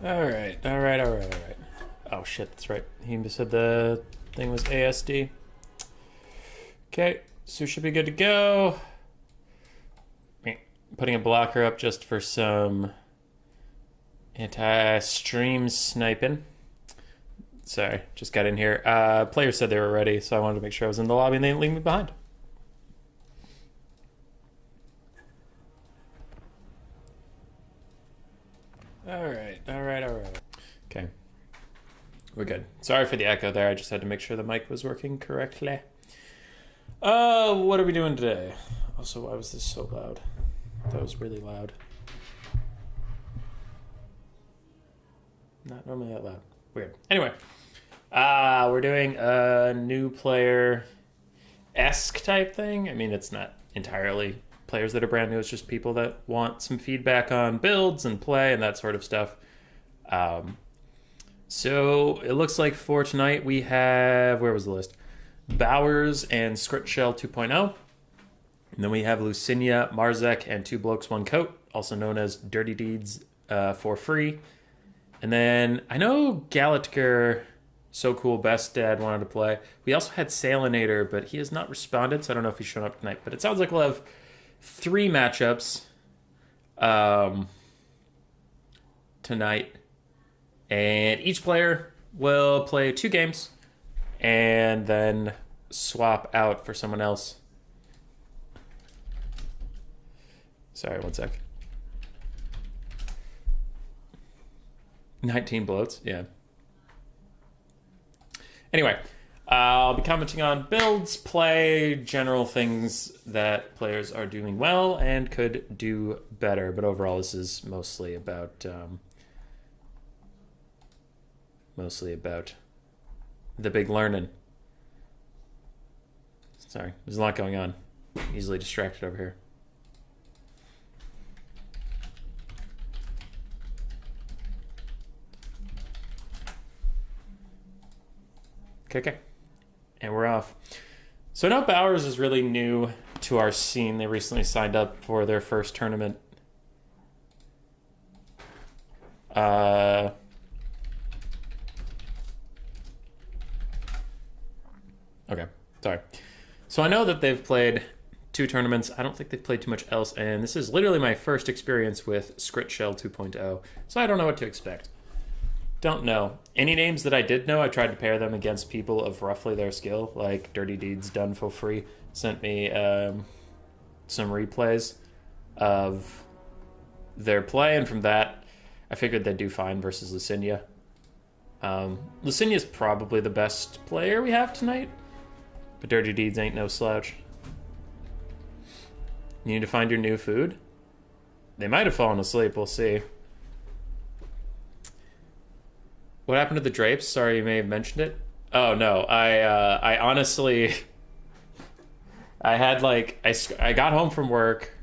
Alright. Oh shit, that's right. He said the thing was ASD. Okay, so should be good to go. Putting a blocker up just for some anti-stream sniping. Sorry, just got in here. Players said they were ready, so I wanted to make sure I was in the lobby and they didn't leave me behind. Alright. Okay. We're good. Sorry for the echo there. I just had to make sure the mic was working correctly. What are we doing today? Also, why was this so loud? That was really loud. Not normally that loud. Weird. Anyway, we're doing a new player-esque type thing. I mean, it's not entirely players that are brand new. It's just people that want some feedback on builds and play and that sort of stuff. So it looks like for tonight we have, where was the list? Bowers and Scriptshell 2.0. And then we have Lucinia, Marzek, and Two Blokes, One Coat, also known as Dirty Deeds for free. And then I know Gala, So Cool, Best Dad wanted to play. We also had Salinator, but he has not responded, so I don't know if he's showing up tonight. But it sounds like we'll have 3 matchups tonight. And each player will play 2 games and then swap out for someone else. Sorry, one sec. 19 bloats, yeah. Anyway, I'll be commenting on builds, play, general things that players are doing well and could do better. But overall, this is mostly about the big learning. Sorry, there's a lot going on. Easily distracted over here. Okay. And we're off. So now Bowers is really new to our scene. They recently signed up for their first tournament. Okay, sorry. So I know that they've played 2 tournaments. I don't think they've played too much else, and this is literally my first experience with Scriptshell 2.0, so I don't know what to expect. Don't know. Any names that I did know, I tried to pair them against people of roughly their skill, like Dirty Deeds done for free. Sent me some replays of their play, and from that, I figured they'd do fine versus Lucinia. Lucinia's probably the best player we have tonight, but Dirty Deeds ain't no slouch. You need to find your new food? They might have fallen asleep, we'll see. What happened to the drapes? Sorry, you may have mentioned it. Oh no, I honestly, I had I got home from work,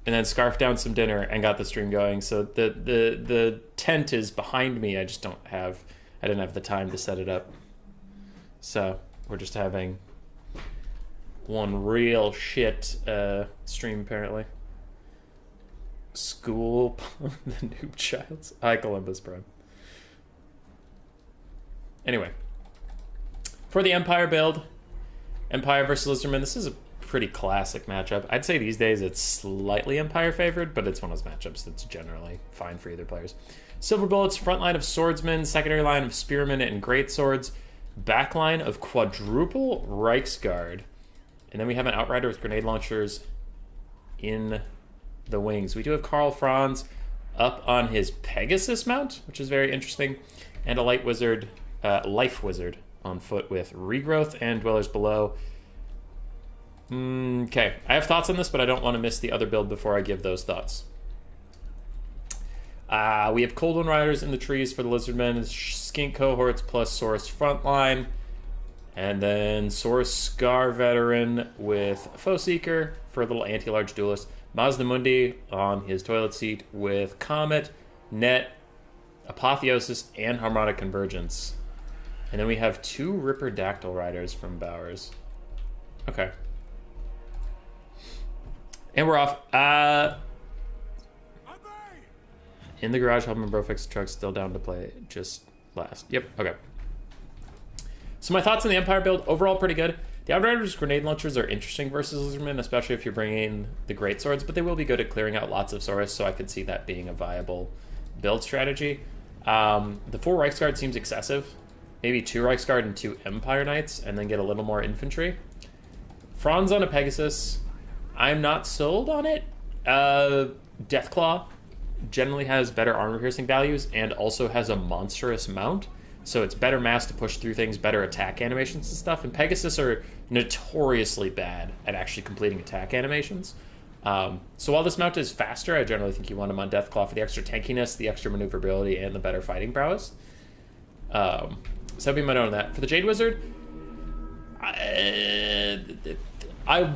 and then scarfed down some dinner and got the stream going. So the tent is behind me. I didn't have the time to set it up. So we're just having one real shit stream apparently. School, the noob childs. Hi Columbus Prime. Anyway, for the Empire build, Empire versus Lizardman, this is a pretty classic matchup. I'd say these days it's slightly Empire favored, but it's one of those matchups that's generally fine for either players. Silver Bullets, front line of Swordsmen, secondary line of Spearmen and Great Swords, back line of quadruple Reichsguard, and then we have an Outrider with grenade launchers in the wings. We do have Karl Franz up on his Pegasus mount, which is very interesting, and a Life Wizard on foot with Regrowth and Dwellers Below. Okay, I have thoughts on this, but I don't want to miss the other build before I give those thoughts. We have Cold One Riders in the trees for the Lizardmen, Skink Cohorts plus Saurus Frontline, and then Saurus Scar Veteran with Foe Seeker for a little anti-large duelist, Mazda Mundi on his toilet seat with Comet, Net, Apotheosis, and Harmonic Convergence. And then we have 2 Ripperdactyl Riders from Bowers. Okay. And we're off. In the garage, helping bro fix the truck. Still down to play. Just last. Yep. Okay. So my thoughts on the Empire build. Overall, pretty good. The Outriders grenade launchers are interesting versus Lizardmen, especially if you're bringing the great swords, but they will be good at clearing out lots of Saurus, so I could see that being a viable build strategy. The 4 Reichsguard seems excessive. Maybe 2 Reichsguard and 2 Empire Knights, and then get a little more infantry. Franz on a Pegasus. I'm not sold on it. Deathclaw generally has better armor-piercing values and also has a monstrous mount. So it's better mass to push through things, better attack animations and stuff. And Pegasus are notoriously bad at actually completing attack animations. So while this mount is faster, I generally think you want him on Deathclaw for the extra tankiness, the extra maneuverability, and the better fighting prowess. So that'd be my note on that. For the Jade Wizard, I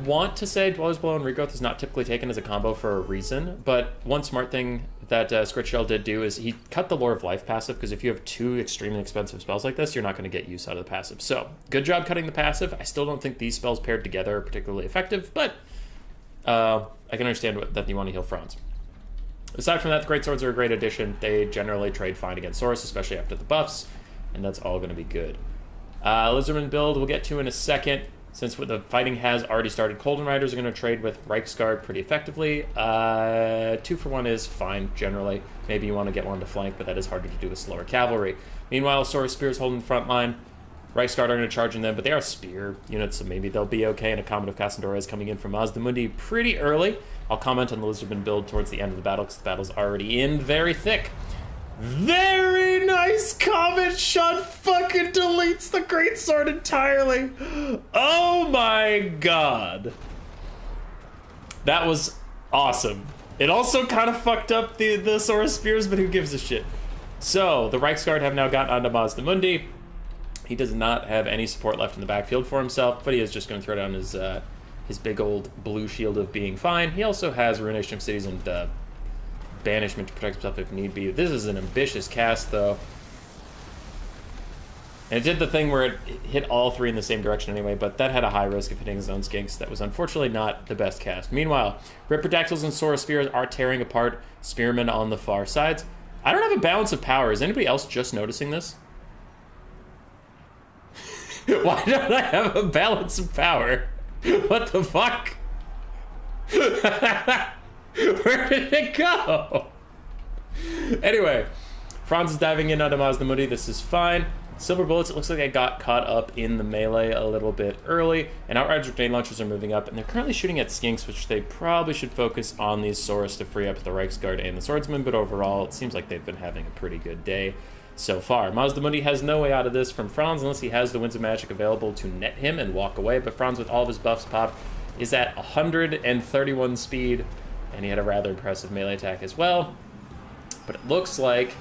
want to say Dweller's Blow and Regrowth is not typically taken as a combo for a reason, but one smart thing that Scriptshell did do is he cut the Lore of Life passive, because if you have 2 extremely expensive spells like this, you're not going to get use out of the passive. So, good job cutting the passive. I still don't think these spells paired together are particularly effective, but I can understand that you want to heal Franz. Aside from that, the Great Swords are a great addition. They generally trade fine against Saurus, especially after the buffs, and that's all going to be good. Lizardman build we'll get to in a second. Since the fighting has already started, Colden Riders are going to trade with Reichsguard pretty effectively. 2 for 1 is fine, generally. Maybe you want to get one to flank, but that is harder to do with slower cavalry. Meanwhile, Saurus Spears holding the front line. Reichsguard are going to charge in them, but they are spear units, so maybe they'll be okay. And a Comet of Cassandora is coming in from Mazdamundi pretty early. I'll comment on the Lizardman build towards the end of the battle, because the battle's already in very thick. Very nice Comet shot fucking deletes the Greatsword entirely. Oh my god. That was awesome. It also kind of fucked up the Saurus Spears, but who gives a shit? So, the Reichsguard have now gotten onto Mazdamundi. He does not have any support left in the backfield for himself, but he is just going to throw down his big old blue shield of being fine. He also has Ruination of Cities and Banishment to protect himself if need be. This is an ambitious cast, though. And it did the thing where it hit all 3 in the same direction anyway, but that had a high risk of hitting his own skinks. That was unfortunately not the best cast. Meanwhile, Ripperdactyls and Saurus Spears are tearing apart Spearmen on the far sides. I don't have a balance of power. Is anybody else just noticing this? Why don't I have a balance of power? What the fuck? Where did it go? Anyway, Franz is diving in onto Mazdamundi. This is fine. Silver Bullets, it looks like they got caught up in the melee a little bit early, and Outriders grenade launchers are moving up, and they're currently shooting at skinks, which they probably should focus on these Saurus to free up the Reichsguard and the Swordsman, but overall, it seems like they've been having a pretty good day so far. Mazdamundi has no way out of this from Franz unless he has the Winds of Magic available to net him and walk away, but Franz, with all of his buffs popped, is at 131 speed, and he had a rather impressive melee attack as well. But it looks like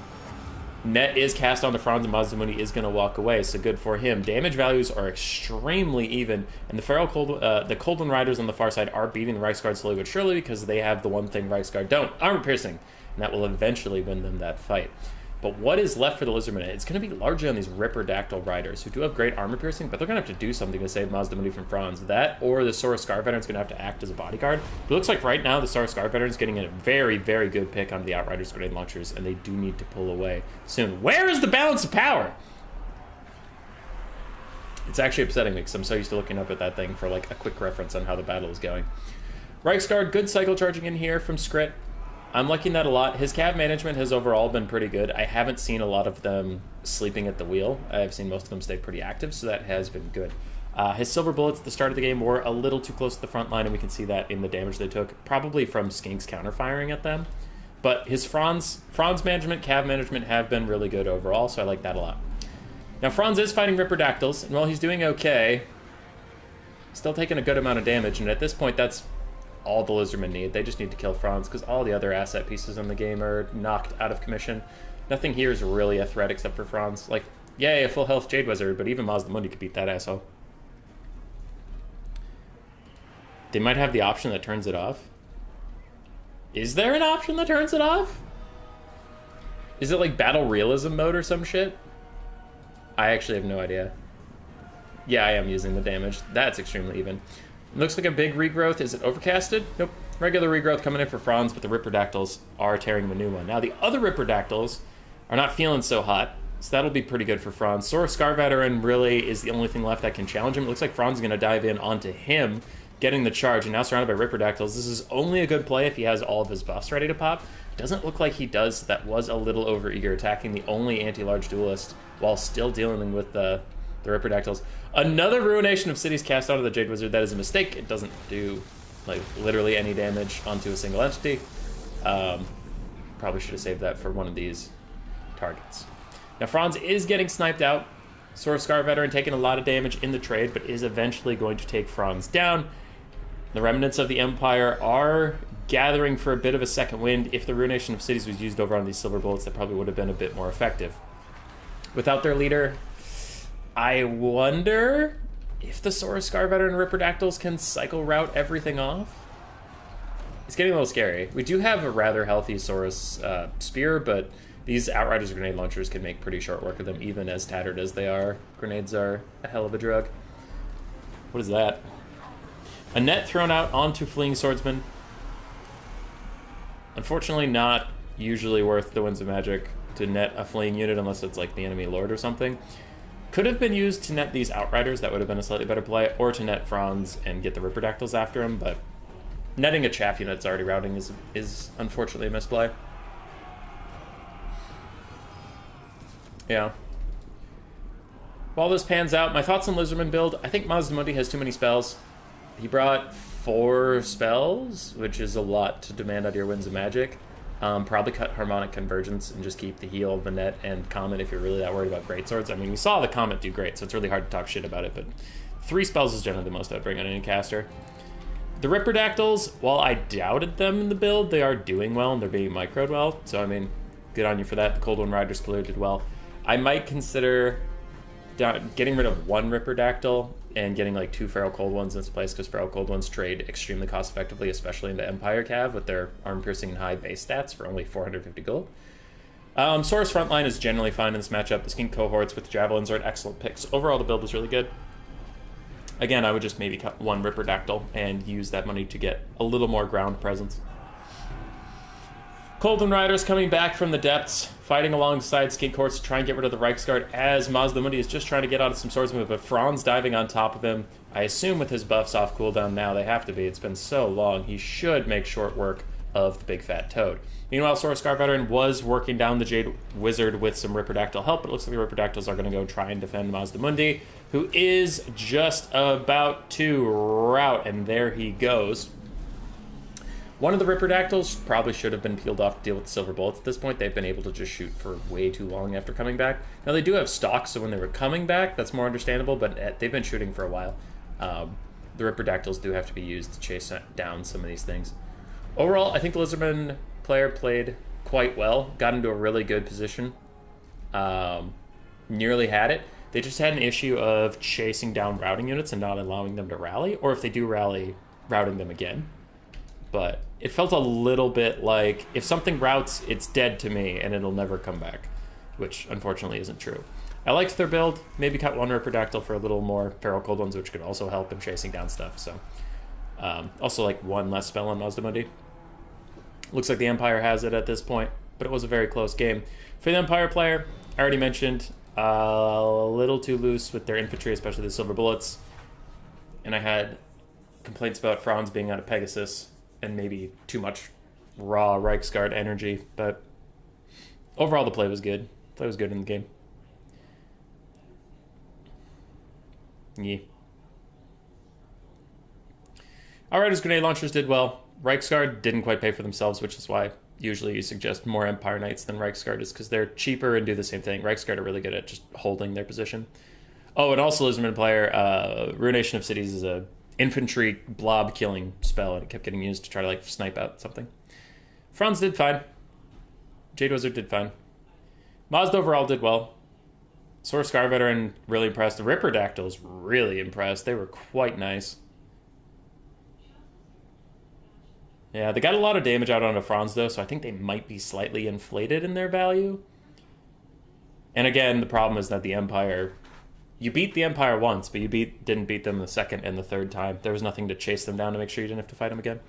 net is cast onto Franz and Mazdamundi is going to walk away, so good for him. Damage values are extremely even, and the Colden Riders on the far side are beating the Reichsguard slowly but surely because they have the one thing Reichsguard don't, armor piercing, and that will eventually win them that fight. But what is left for the Lizardmen? It's going to be largely on these Ripperdactyl Riders, who do have great armor piercing, but they're going to have to do something to save Mazdamundi from Franz. That, or the Saurus Scar Veteran is going to have to act as a bodyguard. But it looks like right now the Saurus Scar Veteran is getting a very, very good pick on the Outriders grenade launchers, and they do need to pull away soon. Where is the balance of power? It's actually upsetting me, because I'm so used to looking up at that thing for like a quick reference on how the battle is going. Reichsguard, good cycle charging in here from Skrit. I'm liking that a lot. His cav management has overall been pretty good. I haven't seen a lot of them sleeping at the wheel. I've seen most of them stay pretty active, so that has been good. His Silver Bullets at the start of the game were a little too close to the front line, and we can see that in the damage they took, probably from Skinks counterfiring at them. But his Franz management, cav management have been really good overall, so I like that a lot. Now, Franz is fighting Ripperdactyls, and while he's doing okay, still taking a good amount of damage, and at this point, that's all the Lizardmen need. They just need to kill Franz, because all the other asset pieces in the game are knocked out of commission. Nothing here is really a threat except for Franz. Like, yay, a full health Jade Wizard, but even Mazdamundi could beat that asshole. They might have the option that turns it off. Is there an option that turns it off? Is it like battle realism mode or some shit? I actually have no idea. Yeah, I am using the damage. That's extremely even. Looks like a big regrowth. Is it overcasted? Nope. Regular regrowth coming in for Franz, but the Ripperdactyls are tearing the new one. Now, the other Ripperdactyls are not feeling so hot, so that'll be pretty good for Franz. Sora Scar Veteran really is the only thing left that can challenge him. It looks like Franz is going to dive in onto him, getting the charge, and now surrounded by Ripperdactyls. This is only a good play if he has all of his buffs ready to pop. Doesn't look like he does. That was a little overeager, attacking the only anti-large duelist while still dealing with the Ripperdactyls. Another Ruination of Cities cast onto the Jade Wizard. That is a mistake. It doesn't do, like, literally any damage onto a single entity. Probably should have saved that for one of these targets. Now, Franz is getting sniped out. Sora Scar Veteran taking a lot of damage in the trade, but is eventually going to take Franz down. The remnants of the Empire are gathering for a bit of a second wind. If the Ruination of Cities was used over on these Silver Bullets, that probably would have been a bit more effective. Without their leader, I wonder if the Sora Scar Veteran Ripperdactyls can cycle route everything off. It's getting a little scary. We do have a rather healthy Sora's Spear, but these Outriders grenade launchers can make pretty short work of them, even as tattered as they are. Grenades are a hell of a drug. What is that? A net thrown out onto Fleeing Swordsman. Unfortunately, not usually worth the Winds of Magic to net a fleeing unit unless it's like the enemy lord or something. Could have been used to net these Outriders. That would have been a slightly better play, or to net Franz and get the Ripperdactyls after him, but netting a chaff unit that's already routing is unfortunately a misplay. Yeah. While this pans out, my thoughts on Lizardman build. I think Mazdamundi has too many spells. He brought 4 spells, which is a lot to demand out of your Winds of Magic. Probably cut Harmonic Convergence and just keep the heal, the net, and Comet if you're really that worried about Greatswords. I mean, we saw the Comet do great, so it's really hard to talk shit about it, but 3 spells is generally the most I'd bring on any caster. The Ripperdactyls, while I doubted them in the build, they are doing well, and they're being microed well, so I mean, good on you for that. The Cold One Riders clearly did well. I might consider getting rid of 1 Ripperdactyl and getting like 2 Feral Cold Ones in its place, because Feral Cold Ones trade extremely cost effectively, especially into Empire Cav with their armor piercing and high base stats for only 450 gold. Sora's frontline is generally fine in this matchup. The Skink Cohorts with Javelins are an excellent picks. Overall, the build was really good. Again, I would just maybe cut 1 Ripperdactyl and use that money to get a little more ground presence. Coldland Riders coming back from the depths, fighting alongside Skink Cohorts to try and get rid of the Reichsguard as Mazdamundi is just trying to get out of some swordsman, but Franz diving on top of him. I assume with his buffs off cooldown now, they have to be. It's been so long. He should make short work of the big fat toad. Meanwhile, Sora Scar Veteran was working down the Jade Wizard with some Ripperdactyl help, but it looks like the Ripperdactyls are going to go try and defend Mazdamundi, who is just about to rout, and there he goes. One of the Ripperdactyls probably should have been peeled off to deal with the Silver Bullets at this point. They've been able to just shoot for way too long after coming back. Now, they do have stocks, so when they were coming back, that's more understandable, but they've been shooting for a while. The Ripperdactyls do have to be used to chase down some of these things. Overall, I think the Lizardman player played quite well, got into a really good position, nearly had it. They just had an issue of chasing down routing units and not allowing them to rally, or if they do rally, routing them again. But it felt a little bit like, if something routes, it's dead to me, and it'll never come back, which unfortunately isn't true. I liked their build. Maybe cut 1 Ripperdactyl for a little more Feral Cold Ones, which could also help in chasing down stuff. So, also like 1 less spell on Mazdamundi. Looks like the Empire has it at this point, but it was a very close game. For the Empire player, I already mentioned, a little too loose with their infantry, especially the Silver Bullets. And I had complaints about Franz being out of Pegasus and maybe too much raw Reichsguard energy, but overall the play was good. Play was good in the game. Yeah. Outriders grenade launchers did well. Reichsguard didn't quite pay for themselves, which is why usually you suggest more Empire Knights than Reichsguard, is because they're cheaper and do the same thing. Reichsguard are really good at just holding their position. Oh, and also Lizardman player, Ruination of Cities is a infantry blob killing spell, and it kept getting used to try to like snipe out something. Franz did fine. Jade Wizard did fine. Mazda overall did well. Sora Scar Veteran really impressed. The Ripperdactyls really impressed. They were quite nice. Yeah, they got a lot of damage out onto Franz though, so I think they might be slightly inflated in their value. And again, the problem is that the Empire You beat the Empire once, but you didn't beat them the second and the third time. There was nothing to chase them down to make sure you didn't have to fight them again.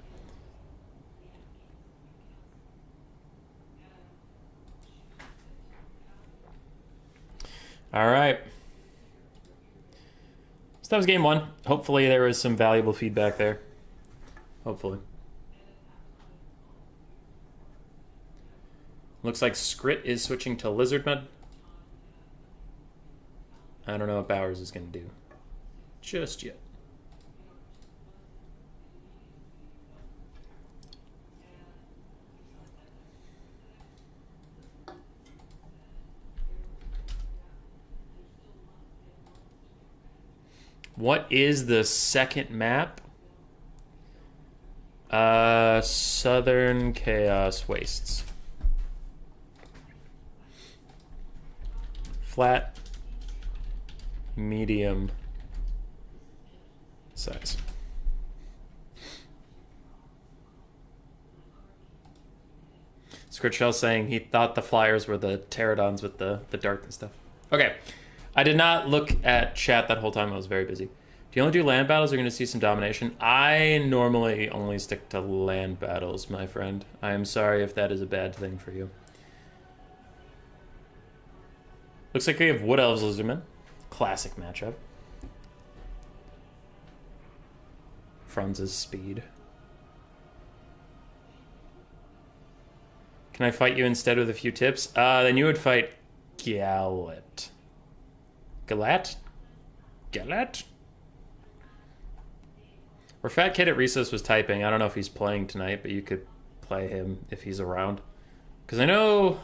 All right. So that was game one. Hopefully there was some valuable feedback there. Hopefully. Looks like Scrit is switching to Lizardman. I don't know what Bowers is going to do just yet. What is the second map? Southern Chaos Wastes. Flat, medium size. Scriptshell saying he thought the flyers were the pterodons with the dart and stuff. Okay. I did not look at chat that whole time. I was very busy. Do you only do land battles or are you going to see some domination? I normally only stick to land battles, my friend. I am sorry if that is a bad thing for you. Looks like we have Wood Elves Lizardmen. Classic matchup. Franz's speed. Can I fight you instead with a few tips? Then you would fight Galat. Galat? Galat? Or Fat Kid at Recess was typing. I don't know if he's playing tonight, but you could play him if he's around. Because I know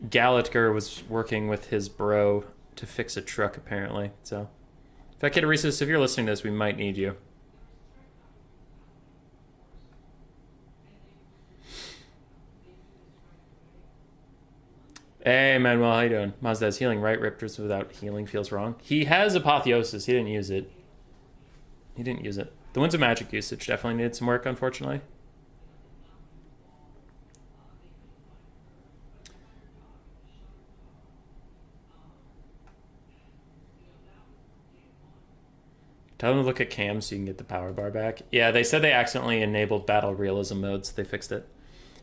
Galatger was working with his bro to fix a truck, apparently. So, Fat Kid at Recess, if you're listening to this, we might need you. Hey, Manuel, how you doing? Mazda's healing, right? Raptors without healing feels wrong. He has Apotheosis. He didn't use it. He didn't use it. The Winds of Magic usage definitely needed some work, unfortunately. Tell them to look at cam so you can get the power bar back. Yeah, they said they accidentally enabled battle realism mode, so they fixed it.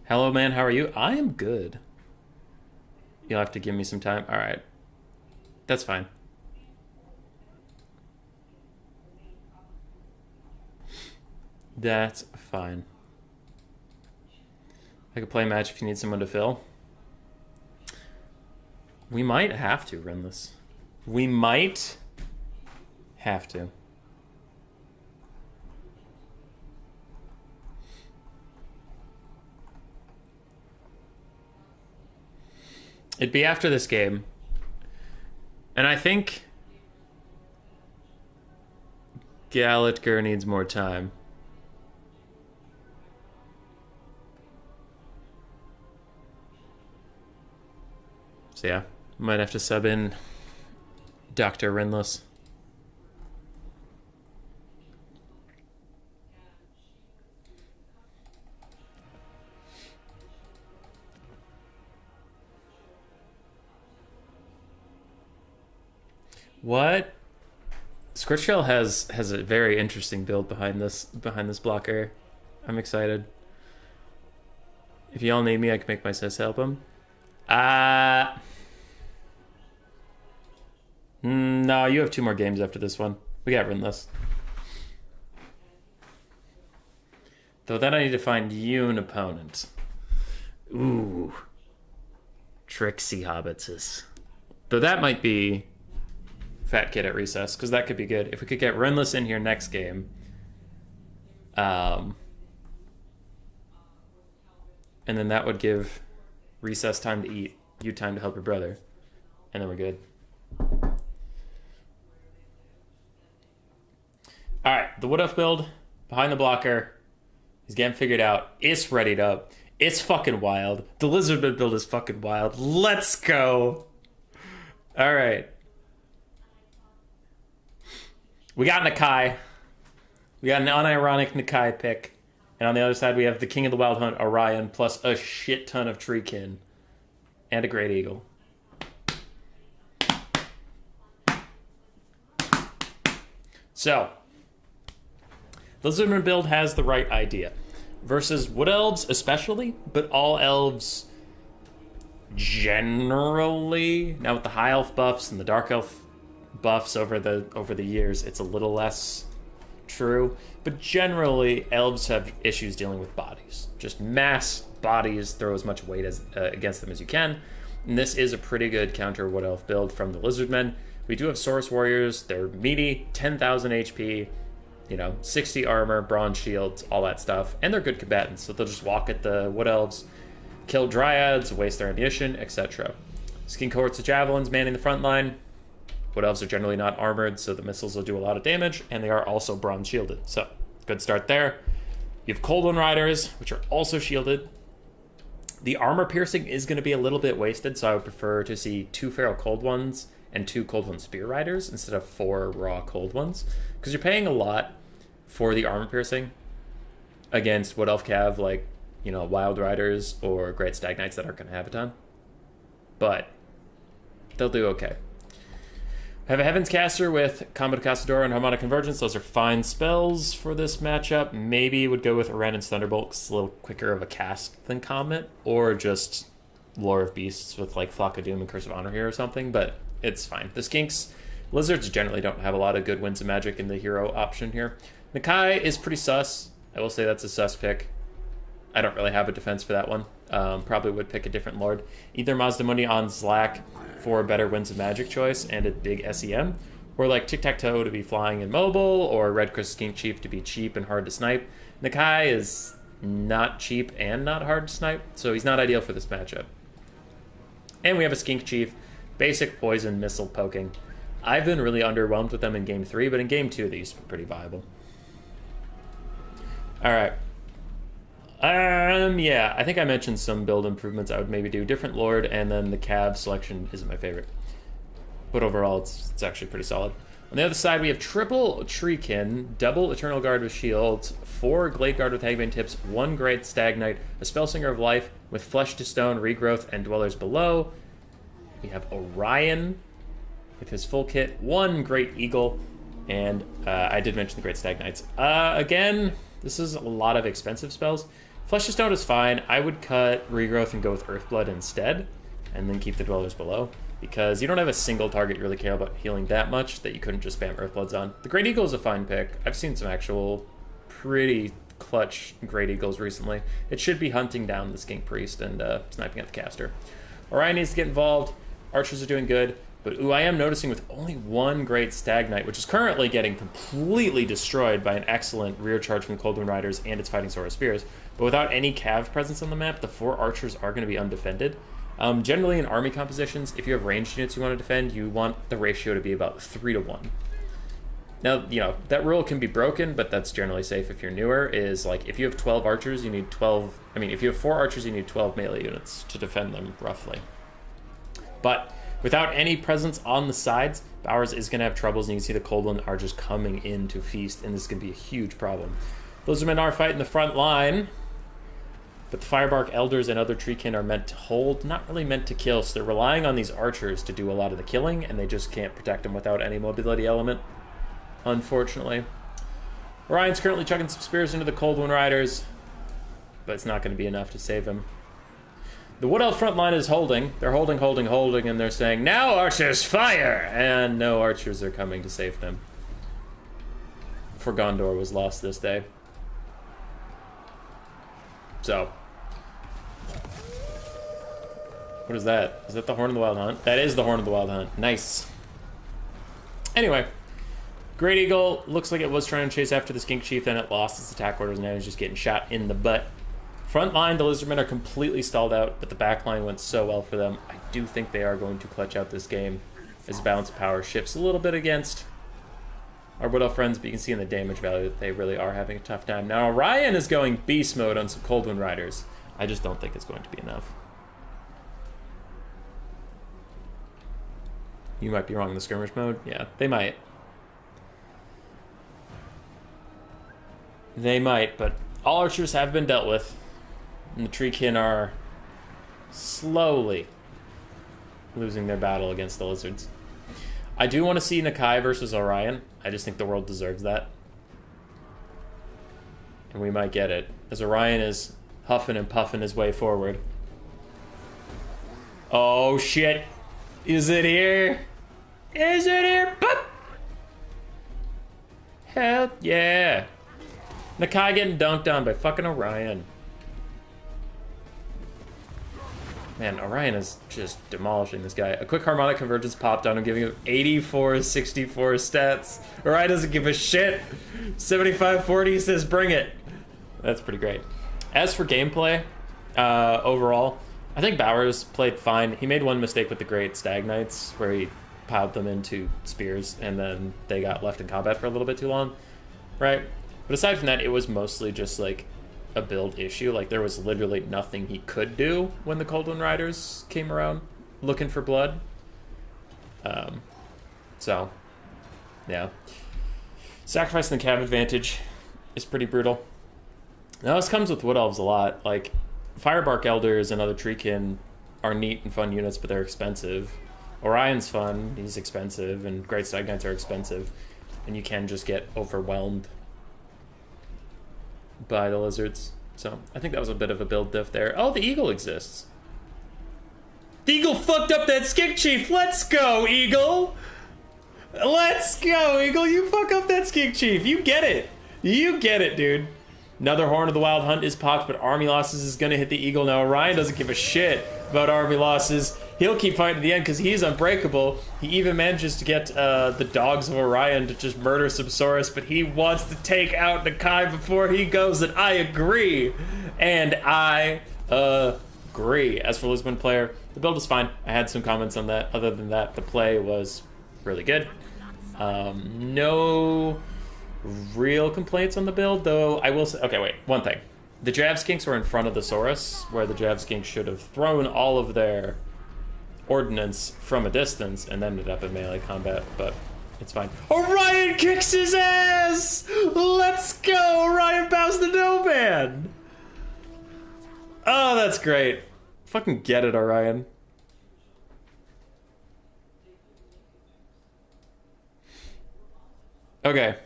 Hello, man. How are you? I am good. You'll have to give me some time. All right. That's fine. That's fine. I could play a match if you need someone to fill. We might have to run this. We might have to. It'd be after this game. And I think Galatger needs more time. So yeah, might have to sub in Dr. Rinless. What? Scriptshell has a very interesting build behind this blocker. I'm excited. If y'all need me, I can make my sis help him. No, you have 2 more games after this one. We got Rinless. Though then I need to find you an opponent. Ooh. Trixie Hobbitses. Though that might be Fat Kid at Recess, because that could be good. If we could get Rinless in here next game. And then that would give Recess time to eat, you time to help your brother. And then we're good. Alright, the Wood Elf build, behind the blocker, is getting figured out. It's readied up. It's fucking wild. The Lizardman build is fucking wild. Let's go! Alright. We got Nakai. We got an unironic Nakai pick. And on the other side, we have the King of the Wild Hunt, Orion, plus a shit ton of Treekin. And a Great Eagle. So, the Lizardman build has the right idea. Versus Wood Elves especially, but all elves generally. Now with the High Elf buffs and the Dark Elf buffs over the years, it's a little less true. But generally, elves have issues dealing with bodies. Just mass bodies, throw as much weight as against them as you can. And this is a pretty good counter Wood Elf build from the Lizardmen. We do have Saurus Warriors. They're meaty, 10,000 HP, 60 armor, bronze shields, all that stuff. And they're good combatants, so they'll just walk at the Wood Elves, kill Dryads, waste their ammunition, etc. Skin cohorts of Javelins manning the front line. Wood Elves are generally not armored, so the missiles will do a lot of damage, and they are also bronze shielded. So, good start there. You have Cold One Riders, which are also shielded. The armor piercing is going to be a little bit wasted, so I would prefer to see 2 Feral Cold Ones and 2 Cold One Spear Riders instead of 4 raw Cold Ones. Because you're paying a lot for the armor piercing against Wood Elf Cav, like, Wild Riders or Great Stag Knights that aren't going to have a ton. But they'll do okay. I have a Heaven's Caster with Combo de Castador and Harmonic Convergence. Those are fine spells for this matchup. Maybe would go with Uranus Thunderbolt, because it's a little quicker of a cast than Comet, or just Lore of Beasts with like Flock of Doom and Curse of Honor here or something, but it's fine. The Skinks, Lizards generally don't have a lot of good Winds of Magic in the hero option here. Nakai is pretty sus. I will say that's a sus pick. I don't really have a defense for that one. Probably would pick a different Lord. Either Mazdamuni on Zlak for a better Winds of Magic choice and a big SEM, or like Tic-Tac-Toe to be flying and mobile, or Red Crystal Skink Chief to be cheap and hard to snipe. Nakai is not cheap and not hard to snipe, so he's not ideal for this matchup. And we have a Skink Chief, basic poison missile poking. I've been really underwhelmed with them in Game 3, but in Game 2 they used to be pretty viable. Alright. Yeah, I think I mentioned some build improvements I would maybe do. Different Lord, and then the Cav selection isn't my favorite. But overall, it's actually pretty solid. On the other side, we have triple Treekin, double Eternal Guard with Shields, 4 Glade Guard with Hagbane Tips, 1 Great Stag Knight, a Spellsinger of Life with Flesh to Stone, Regrowth, and Dwellers Below. We have Orion with his full kit, 1 Great Eagle, and I did mention the Great Stag Knights. Again, this is a lot of expensive spells. Flesh to Stone is fine. I would cut Regrowth and go with Earthblood instead, and then keep the Dwellers Below, because you don't have a single target you really care about healing that much that you couldn't just spam Earthbloods on. The Great Eagle is a fine pick. I've seen some actual pretty clutch Great Eagles recently. It should be hunting down the Skink Priest and sniping at the caster. Orion needs to get involved. Archers are doing good. But I am noticing with only 1 Great Stag Knight, which is currently getting completely destroyed by an excellent rear charge from the Cold Wind Riders and its Fighting Saurus Spears, but without any Cav presence on the map, the 4 archers are going to be undefended. Generally in army compositions, if you have ranged units you want to defend, you want the ratio to be about 3-to-1. Now, that rule can be broken, but that's generally safe if you're newer, is like if you have 12 archers, you need 12... if you have 4 archers, you need 12 melee units to defend them, roughly. But without any presence on the sides, Bowers is going to have troubles, and you can see the Cold One are just coming in to feast, and this is going to be a huge problem. Those men are fighting the front line, but the Firebark Elders and other Treekin are meant to hold, not really meant to kill, so they're relying on these archers to do a lot of the killing, and they just can't protect them without any mobility element, unfortunately. Orion's currently chucking some spears into the Cold One Riders, but it's not going to be enough to save him. The Wood Elf front line is holding. They're holding, and they're saying, "Now archers, fire!" And no archers are coming to save them. For Gondor was lost this day. So. What is that? Is that the Horn of the Wild Hunt? That is the Horn of the Wild Hunt. Nice. Anyway. Great Eagle looks like it was trying to chase after the Skink Chief, then it lost its attack orders, and now he's just getting shot in the butt. Front line, the Lizardmen are completely stalled out, but the back line went so well for them. I do think they are going to clutch out this game as the balance of power shifts a little bit against our Wood Elf friends, but you can see in the damage value that they really are having a tough time. Now, Orion is going beast mode on some Cold Wind Riders. I just don't think it's going to be enough. You might be wrong in the skirmish mode. Yeah, they might. They might, but all archers have been dealt with. And the Treekin are slowly losing their battle against the Lizards. I do want to see Nakai versus Orion. I just think the world deserves that. And we might get it, as Orion is huffing and puffing his way forward. Oh shit. Is it here? Is it here? Boop! Hell yeah. Nakai getting dunked on by fucking Orion. Man, Orion is just demolishing this guy. A quick harmonic convergence popped on him, giving him 84-64 stats. Orion doesn't give a shit. 75-40 says bring it. That's pretty great. As for gameplay, overall, I think Bowers played fine. He made one mistake with the Great Stag Knights, where he piled them into spears, and then they got left in combat for a little bit too long, right? But aside from that, it was mostly just like a build issue. Like there was literally nothing he could do when the Cold Wind Riders came around looking for blood. So, yeah. Sacrificing the cab advantage is pretty brutal. Now this comes with Wood Elves a lot. Like, Firebark Elders and other Treekin are neat and fun units, but they're expensive. Orion's fun, he's expensive, and Great Stag Knights are expensive. And you can just get overwhelmed by the lizards. So, I think that was a bit of a build diff there. Oh, the Eagle exists. The Eagle fucked up that Skink Chief! Let's go, Eagle! Let's go, Eagle! You fuck up that Skink Chief! You get it! You get it, dude! Another Horn of the Wild Hunt is popped, but army losses is gonna hit the Eagle now. Orion doesn't give a shit about army losses. He'll keep fighting to the end because he's unbreakable. He even manages to get the dogs of Orion to just murder some Saurus, but he wants to take out Nakai before he goes, and I agree. And I agree. As for Lisbon player, the build was fine. I had some comments on that. Other than that, the play was really good. No real complaints on the build, though. I will say, okay, wait, one thing. The Jav Skinks were in front of the Saurus, where the Jav Skinks should have thrown all of their ordnance from a distance and ended up in melee combat, but it's fine. Orion kicks his ass! Let's go! Orion bows the no-man! Oh, that's great. Fucking get it, Orion. Okay.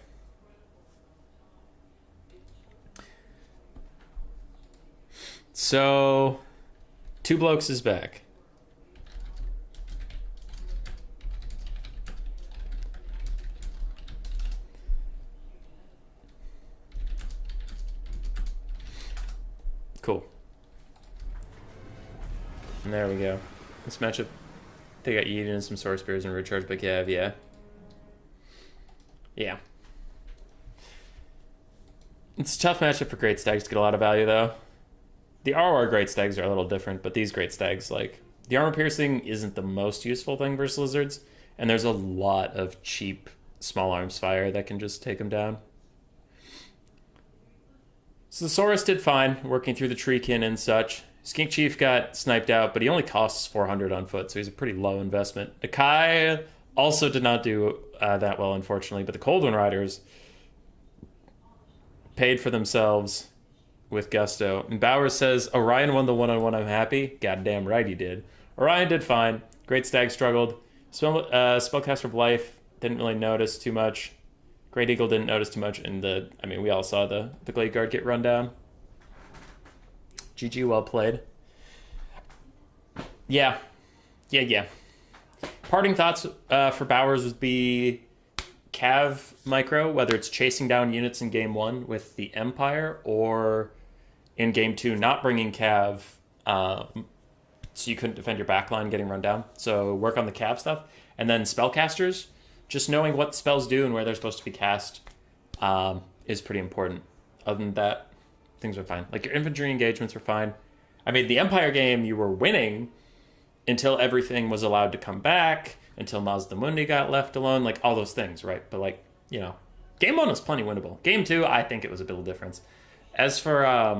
So, Two Blokes is back. Cool. And there we go. This matchup, they got yeeted in some Sword Spears and Root Charge by Cav, yeah. Yeah. It's a tough matchup for Great Stags to get a lot of value, though. The RR Great Stags are a little different, but these Great Stags, like, the armor piercing isn't the most useful thing versus lizards, and there's a lot of cheap small arms fire that can just take them down. So the Saurus did fine, working through the Treekin and such. Skink Chief got sniped out, but he only costs 400 on foot, so he's a pretty low investment. Nakai also did not do that well, unfortunately, but the Cold Wind Riders paid for themselves with gusto. And Bowers says, Orion won the one-on-one, I'm happy. Goddamn right he did. Orion did fine. Great Stag struggled. Spellcaster of Life didn't really notice too much. Great Eagle didn't notice too much. And we all saw the Glade Guard get run down. GG, well played. Yeah. Parting thoughts for Bowers would be Cav micro, whether it's chasing down units in game 1 with the Empire, or in game 2 not bringing Cav so you couldn't defend your backline getting run down. So work on the Cav stuff. And then spellcasters, just knowing what spells do and where they're supposed to be cast is pretty important. Other than that, things were fine. Like, your infantry engagements were fine. I mean, the Empire game, you were winning until everything was allowed to come back, until Mazda Mundi got left alone, like, all those things, right? But, like, you know, game 1 was plenty winnable. Game 2, I think it was a bit of difference. As for I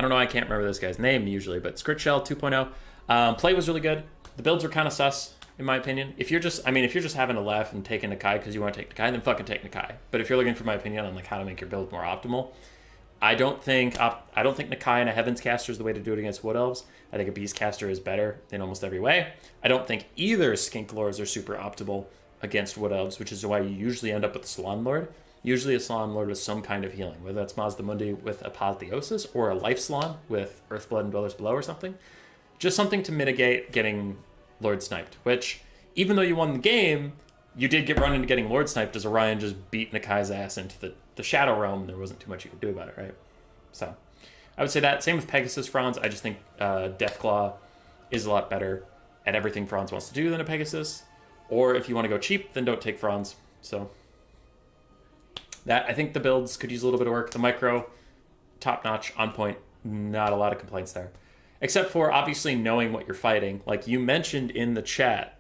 don't know, I can't remember this guy's name usually, but Scriptshell 2.0, play was really good. The builds were kind of sus, in my opinion. If you're just having a laugh and taking Nakai because you want to take Nakai, then fucking take Nakai. But if you're looking for my opinion on like how to make your build more optimal, I don't think Nakai and a Heaven's Caster is the way to do it against Wood Elves. I think a Beast Caster is better in almost every way. I don't think either Skink Lords are super optimal against Wood Elves, which is why you usually end up with a Salon Lord. Usually a Salon Lord with some kind of healing, whether that's Mazdamundi with Apotheosis or a Life Salon with Earthblood and Dwellers Below or something. Just something to mitigate getting Lord sniped, which, even though you won the game, you did get run into getting Lord sniped as Orion just beat Nakai's ass into the Shadow Realm, and there wasn't too much you could do about it, right? So I would say that. Same with Pegasus Franz. I just think Deathclaw is a lot better at everything Franz wants to do than a Pegasus. Or if you want to go cheap, then don't take Franz. So that, I think the builds could use a little bit of work. The micro, top-notch, on point. Not a lot of complaints there. Except for, obviously, knowing what you're fighting. Like you mentioned in the chat,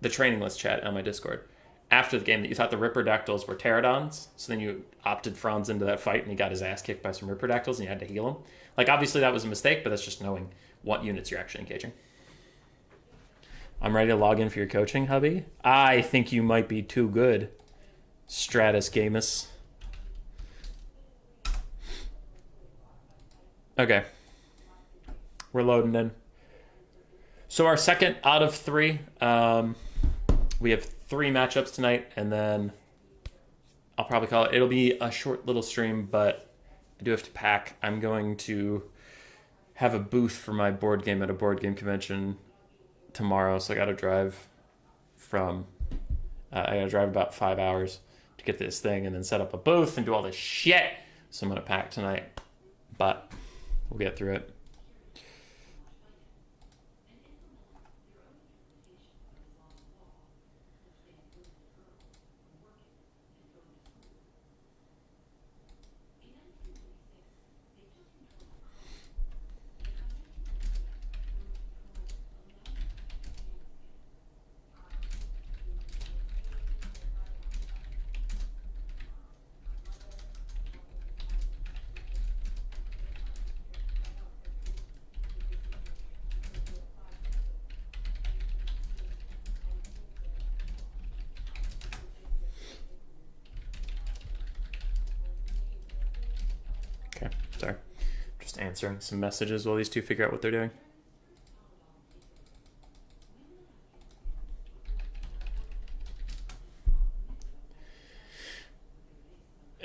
the training list chat on my Discord, after the game, that you thought the Ripperdactyls were Pterodons. So then you opted Franz into that fight, and he got his ass kicked by some Ripperdactyls, and you had to heal him. Like, obviously, that was a mistake, but that's just knowing what units you're actually engaging. I'm ready to log in for your coaching, hubby. I think you might be too good, Stratus Gamus. Okay. We're loading in. So our second out of 3. We have 3 matchups tonight, and then I'll probably call it. It'll be a short little stream, but I do have to pack. I'm going to have a booth for my board game at a board game convention tomorrow, so I got to drive about 5 hours to get this thing and then set up a booth and do all this shit. So I'm going to pack tonight, but we'll get through it. Sorry. Just answering some messages while these two figure out what they're doing.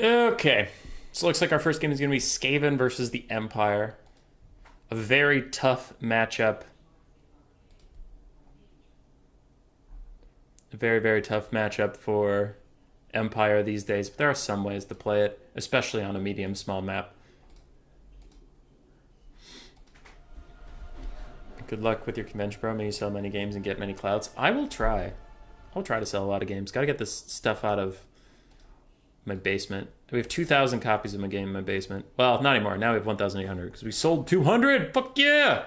Okay. So it looks like our first game is going to be Skaven versus the Empire. A very tough matchup. A very, very tough matchup for Empire these days. But there are some ways to play it, especially on a medium small map. Good luck with your convention, bro. May you sell many games and get many clouds. I will try. I'll try to sell a lot of games. Got to get this stuff out of my basement. We have 2,000 copies of my game in my basement. Well, not anymore. Now we have 1,800 because we sold 200. Fuck yeah!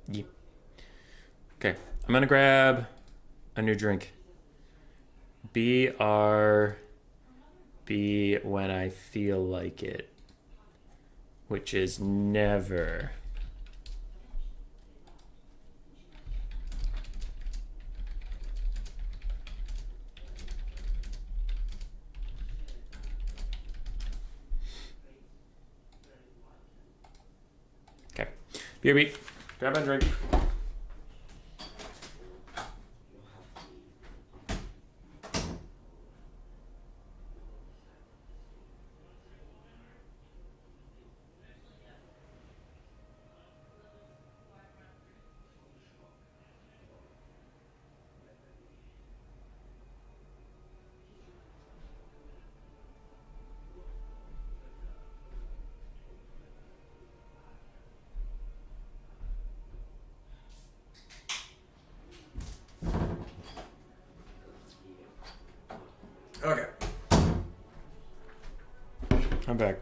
Yeah. Okay. I'm going to grab a new drink. BRB when I feel like it, which is never. Okay. BRB, grab my drink. Okay. I'm back.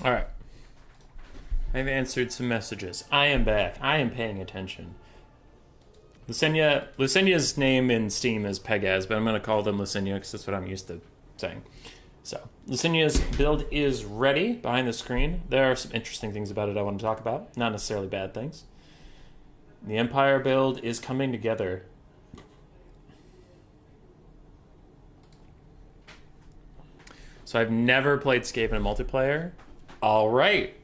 All right. I've answered some messages. I am back. I am paying attention. Lucinia's name in Steam is Pegas, but I'm going to call them Lucinia because that's what I'm used to saying. So, Lucinia's build is ready behind the screen. There are some interesting things about it I want to talk about. Not necessarily bad things. The Empire build is coming together. So I've never played Skaven in multiplayer. All right.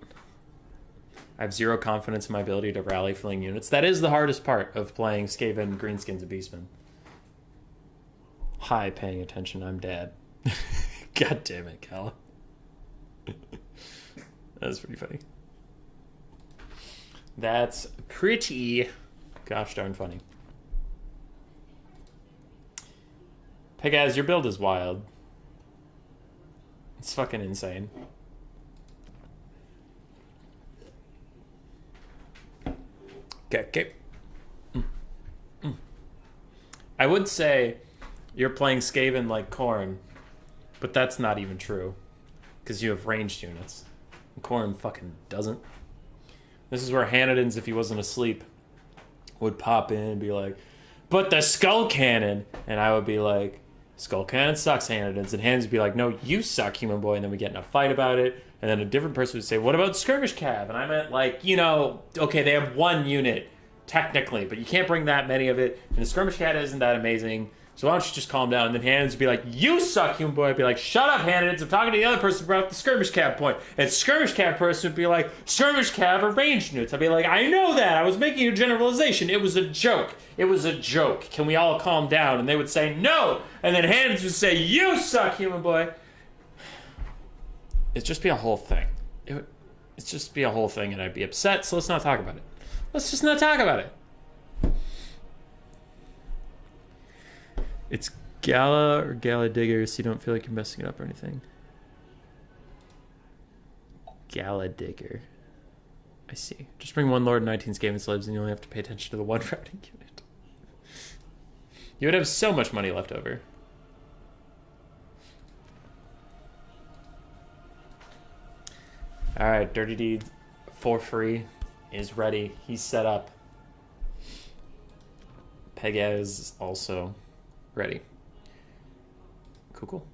I have zero confidence in my ability to rally fleeing units. That is the hardest part of playing Skaven, Greenskins, and Beastmen. Hi, paying attention. I'm dad. God damn it, Gala. That's pretty funny. That's pretty gosh darn funny. Pegas, your build is wild. It's fucking insane. Okay. I would say you're playing Skaven like Khorne, but that's not even true. Because you have ranged units. And Khorne fucking doesn't. This is where Hanadins, if he wasn't asleep, would pop in and be like, but the Skull Cannon! And I would be like, Skull Cannon sucks, Hanadins. And Hanadins would be like, no, you suck, human boy. And then we get in a fight about it. And then a different person would say, what about Skirmish Cav? And I meant, like, you know, okay, they have one unit, technically, but you can't bring that many of it. And the Skirmish Cav isn't that amazing. So why don't you just calm down? And then Hanadins would be like, you suck, human boy. I'd be like, shut up, Hanadins. I'm talking to the other person about the Skirmish Cav point. And Skirmish Cav person would be like, Skirmish Cav are ranged units. I'd be like, I know that. I was making a generalization. It was a joke. It was a joke. Can we all calm down? And they would say, no. And then Hanadins would say, you suck, human boy. It'd just be a whole thing. It'd just be a whole thing, and I'd be upset, so let's not talk about it. Let's just not talk about it. It's Gala or Gala Digger, so you don't feel like you're messing it up or anything. Gala Digger. I see. Just bring one Lord and 19 Skaven slaves, and you only have to pay attention to the one routing unit. You would have so much money left over. Alright, Dirty Deed for free is ready. He's set up. Pegas is also ready. Cool.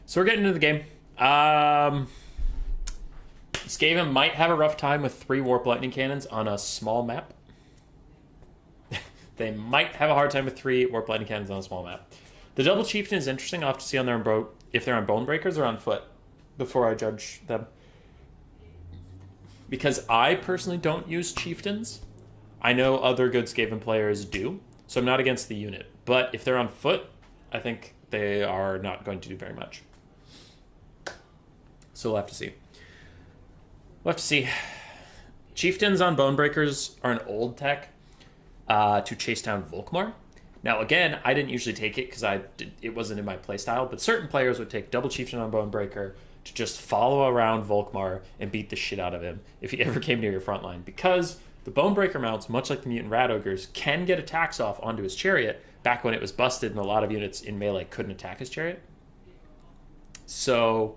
So we're getting into the game. Skaven might have a rough time with 3 Warp Lightning Cannons on a small map. They might have a hard time with 3 Warp Lightning Cannons on a small map. The Double Chieftain is interesting. I'll have to see on their if they're on Bone Breakers or on foot before I judge them. Because I personally don't use Chieftains. I know other good Skaven players do, so I'm not against the unit. But if they're on foot, I think they are not going to do very much. So we'll have to see. We'll have to see. Chieftains on Bone Breakers are an old tech to chase down Volkmar. Now, again, I didn't usually take it because it wasn't in my playstyle, but certain players would take Double Chieftain on Bonebreaker to just follow around Volkmar and beat the shit out of him if he ever came near your front line. Because the Bonebreaker mounts, much like the Mutant Rat Ogres, can get attacks off onto his chariot back when it was busted and a lot of units in melee couldn't attack his chariot. So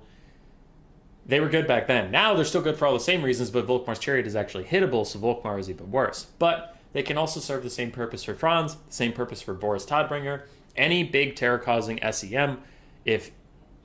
they were good back then. Now they're still good for all the same reasons, but Volkmar's chariot is actually hittable, so Volkmar is even worse. But they can also serve the same purpose for Franz, the same purpose for Boris Todbringer. Any big terror-causing SEM, if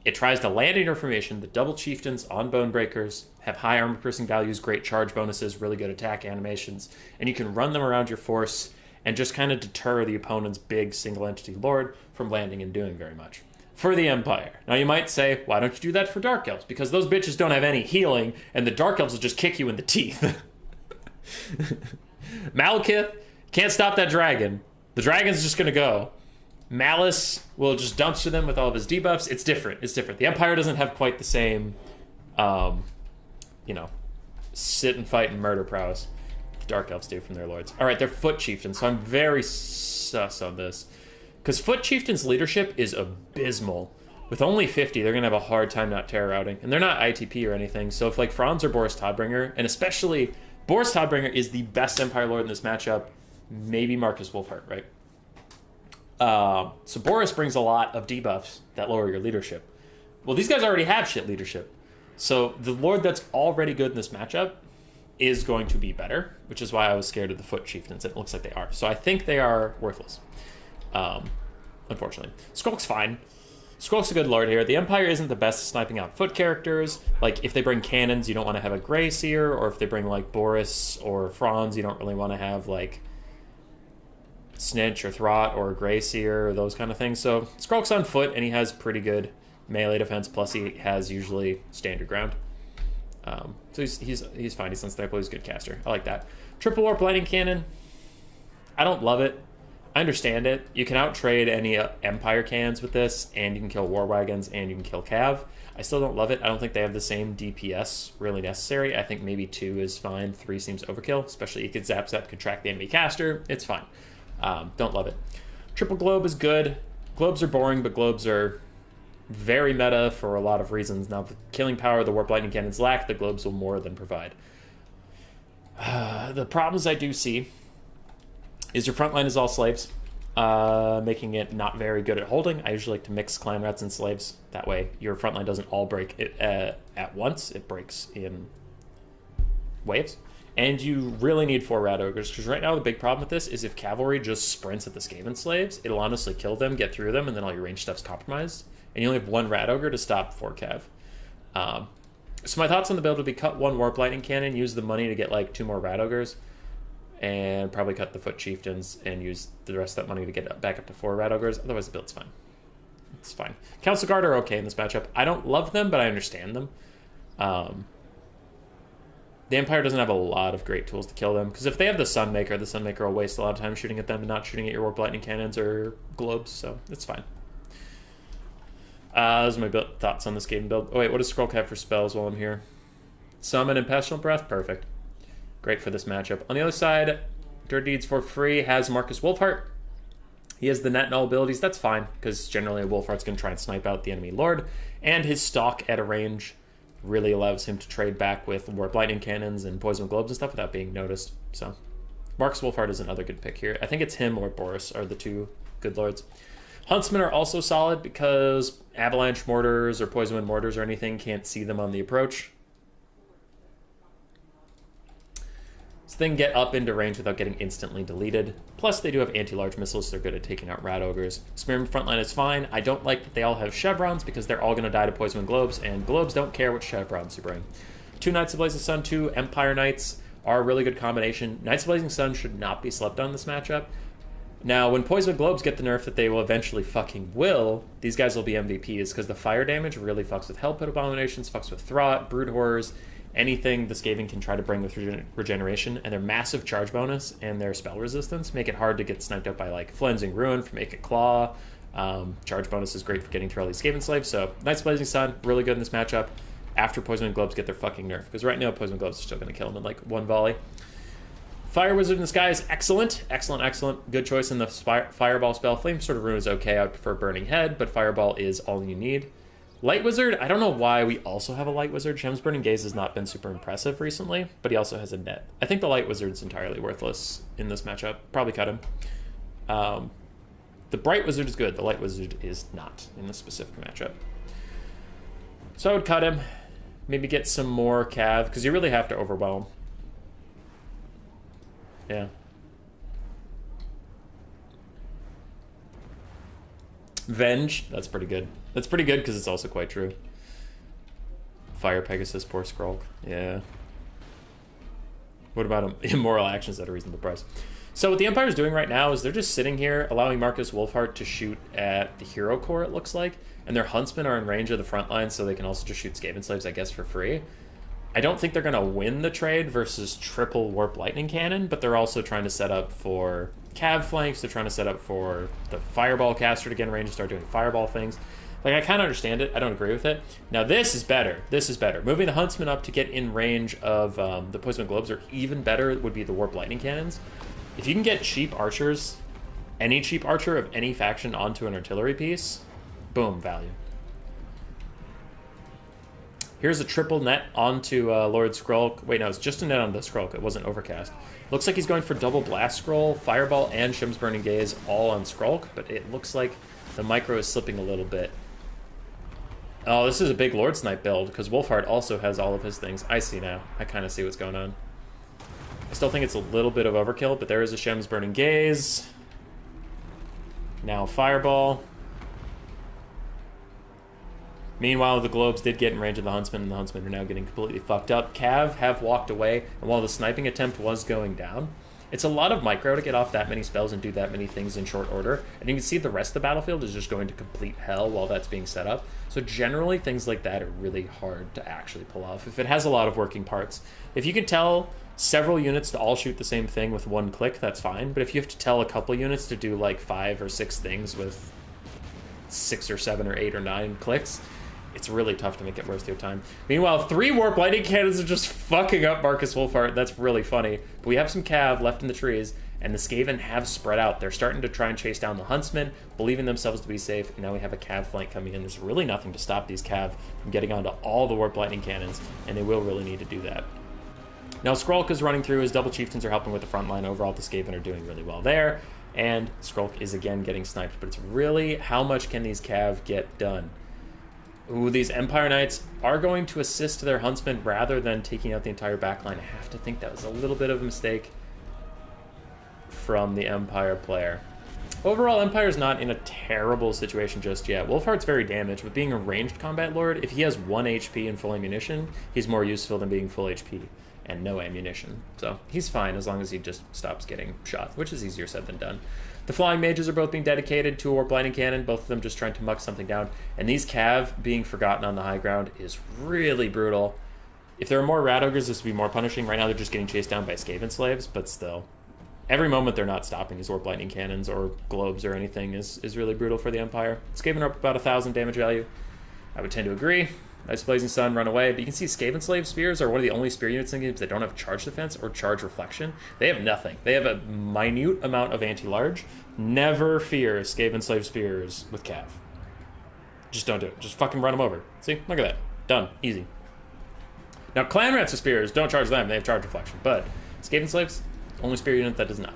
it tries to land in your formation, the Double Chieftains on Bonebreakers have high armor piercing values, great charge bonuses, really good attack animations, and you can run them around your force and just kind of deter the opponent's big single-entity lord from landing and doing very much. For the Empire. Now you might say, why don't you do that for Dark Elves? Because those bitches don't have any healing, and the Dark Elves will just kick you in the teeth. Malekith can't stop that dragon. The dragon's just going to go. Malice will just dumpster them with all of his debuffs. It's different. The Empire doesn't have quite the same, sit and fight and murder prowess Dark Elves do from their lords. All right, they're Foot Chieftains, so I'm very sus on this. Because Foot Chieftains' leadership is abysmal. With only 50, they're going to have a hard time not terror routing. And they're not ITP or anything, so if like Franz or Boris Todbringer, and especially Boris Todbringer is the best Empire Lord in this matchup, maybe Marcus Wolfhart, right? So Boris brings a lot of debuffs that lower your leadership. Well, these guys already have shit leadership. So the Lord that's already good in this matchup is going to be better, which is why I was scared of the Foot Chieftains. It looks like they are. So I think they are worthless, unfortunately. Skrulk's fine. Skrulk's a good Lord here. The Empire isn't the best at sniping out foot characters. Like, if they bring cannons, you don't want to have a Grey Seer, or if they bring, like, Boris or Franz, you don't really want to have, like, Snitch or Throt or Grey Seer or those kind of things. So Skrulk's on foot, and he has pretty good melee defense, plus he has usually stand your ground. So he's fine. He's unstoppable. He's a good caster. I like that. Triple Warp Lightning Cannon. I don't love it. I understand it. You can out-trade any Empire cans with this, and you can kill War Wagons, and you can kill Cav. I still don't love it. I don't think they have the same DPS really necessary. I think maybe 2 is fine. 3 seems overkill, especially you could zap, contract the enemy caster. It's fine. Don't love it. Triple Globe is good. Globes are boring, but globes are very meta for a lot of reasons. Now, the killing power the Warp Lightning Cannons lack, the globes will more than provide. The problems I do see is your front line is all slaves, making it not very good at holding. I usually like to mix clan rats and slaves. That way, your front line doesn't all break at once. It breaks in waves. And you really need 4 Rat Ogres, because right now the big problem with this is if cavalry just sprints at the Skaven slaves, it'll honestly kill them, get through them, and then all your range stuff's compromised. And you only have 1 Rat Ogre to stop 4 Cav. So my thoughts on the build would be cut 1 Warp Lightning Cannon, use the money to get like 2 more Rat Ogres, and probably cut the Foot Chieftains and use the rest of that money to get back up to 4 Rat Ogres. Otherwise the build's fine. It's fine. Council Guard are okay in this matchup. I don't love them, but I understand them. The Empire doesn't have a lot of great tools to kill them, because if they have the Sunmaker will waste a lot of time shooting at them and not shooting at your Warp Lightning Cannons or globes, so it's fine. Those are my thoughts on this game build. Oh wait, what does Skrulk have for spells while I'm here? Summon and Pestilent Breath, perfect. Great for this matchup. On the other side, Dirty Deeds for free has Marcus Wolfheart. He has the net null abilities, that's fine, because generally a Wolfheart's going to try and snipe out the enemy Lord, and his stock at a range really allows him to trade back with Warp Lightning Cannons and Poison Globes and stuff without being noticed. So Marcus Wolfheart is another good pick here. I think it's him or Boris are the 2 good lords. Huntsmen are also solid because Avalanche Mortars or Poison Wind Mortars or anything can't see them on the approach. So they can get up into range without getting instantly deleted. Plus, they do have anti-large missiles, so they're good at taking out Rat Ogres. Spearman frontline is fine. I don't like that they all have chevrons because they're all going to die to Poison Wind Globes, and Globes don't care what chevrons you bring. 2 Knights of Blazing Sun, 2 Empire Knights are a really good combination. Knights of Blazing Sun should not be slept on this matchup. Now, when Poison Wind Globes get the nerf that they will eventually fucking will, these guys will be MVPs because the fire damage really fucks with Hellpit Abominations, fucks with Throt, Brood Horrors, anything the Skaven can try to bring with regeneration, and their massive charge bonus and their spell resistance make it hard to get sniped out by like Flensing Ruin from Make It Claw. Charge bonus is great for getting through all these Skaven slaves, so Knights of Blazing Sun, really good in this matchup after Poison Wind Globes get their fucking nerf, because right now Poison Wind Globes are still going to kill them in like 1 volley. Fire Wizard in the Sky is excellent. Excellent. Good choice in the Fireball spell. Flame Sword of Ruin is okay. I would prefer Burning Head, but Fireball is all you need. Light Wizard, I don't know why we also have a Light Wizard. Shem's Burning Gaze has not been super impressive recently, but he also has a net. I think the Light Wizard's entirely worthless in this matchup. Probably cut him. The Bright Wizard is good. The Light Wizard is not in this specific matchup. So I would cut him. Maybe get some more Cav, because you really have to overwhelm. Yeah. Venge, that's pretty good. That's pretty good because it's also quite true. Fire Pegasus, poor Skrulk. Yeah. What about immoral actions at a reasonable price? So what the Empire's doing right now is they're just sitting here, allowing Marcus Wolfheart to shoot at the hero core, it looks like, and their huntsmen are in range of the front line, so they can also just shoot Skaven slaves, I guess, for free. I don't think they're going to win the trade versus triple Warp Lightning Cannon, but they're also trying to set up for Cav flanks. They're trying to set up for the Fireball caster to get in range and start doing Fireball things. Like, I kind of understand it. I don't agree with it. Now, this is better. This is better. Moving the Huntsman up to get in range of the Poison Globes, or even better would be the Warp Lightning Cannons. If you can get cheap archers, any cheap archer of any faction onto an artillery piece, boom, value. Here's a triple net onto Lord Skrulk. Wait, no, it's just a net on the Skrulk. It wasn't overcast. Looks like he's going for double Blast Scroll, Fireball, and Shim's Burning Gaze all on Skrulk, but it looks like the micro is slipping a little bit. Oh, this is a big Lord Snipe build, because Wolfheart also has all of his things. I see now. I kind of see what's going on. I still think it's a little bit of overkill, but there is a Shem's Burning Gaze. Now Fireball. Meanwhile, the Globes did get in range of the Huntsman, and the Huntsmen are now getting completely fucked up. Cav have walked away, and while the sniping attempt was going down, it's a lot of micro to get off that many spells and do that many things in short order. And you can see the rest of the battlefield is just going to complete hell while that's being set up. So generally, things like that are really hard to actually pull off if it has a lot of working parts. If you can tell several units to all shoot the same thing with one click, that's fine. But if you have to tell a couple units to do like 5 or 6 things with 6 or 7 or 8 or 9 clicks, it's really tough to make it worth your time. Meanwhile, 3 Warp Lightning Cannons are just fucking up Marcus Wolfheart. That's really funny. But we have some Cav left in the trees, and the Skaven have spread out. They're starting to try and chase down the Huntsmen, believing themselves to be safe, and now we have a Cav flank coming in. There's really nothing to stop these Cav from getting onto all the Warp Lightning Cannons, and they will really need to do that. Now, Skrulk is running through. His double Chieftains are helping with the front line. Overall, the Skaven are doing really well there, and Skrulk is again getting sniped. But it's really how much can these Cav get done? Ooh, these Empire Knights are going to assist their Huntsmen rather than taking out the entire backline. I have to think that was a little bit of a mistake from the Empire player. Overall, Empire's not in a terrible situation just yet. Wolfheart's very damaged, but being a ranged combat lord, if he has 1 HP and full ammunition, he's more useful than being full HP and no ammunition. So he's fine as long as he just stops getting shot, which is easier said than done. The Flying Mages are both being dedicated to a Warp Lightning Cannon, both of them just trying to muck something down. And these Cav being forgotten on the high ground is really brutal. If there are more Rat Ogres, this would be more punishing. Right now they're just getting chased down by Skaven Slaves, but still. Every moment they're not stopping these Warp Lightning Cannons or Globes or anything is really brutal for the Empire. Skaven are up about 1,000 damage value. I would tend to agree. Nice Blazing Sun, run away. But you can see Skaven Slave Spears are one of the only spear units in games that don't have charge defense or charge reflection. They have nothing. They have a minute amount of anti-large. Never fear Skaven Slave Spears with Cav. Just don't do it. Just fucking run them over. See? Look at that. Done. Easy. Now, Clan Rats with Spears, don't charge them. They have charge reflection. But Skaven Slaves, only spear unit that does not.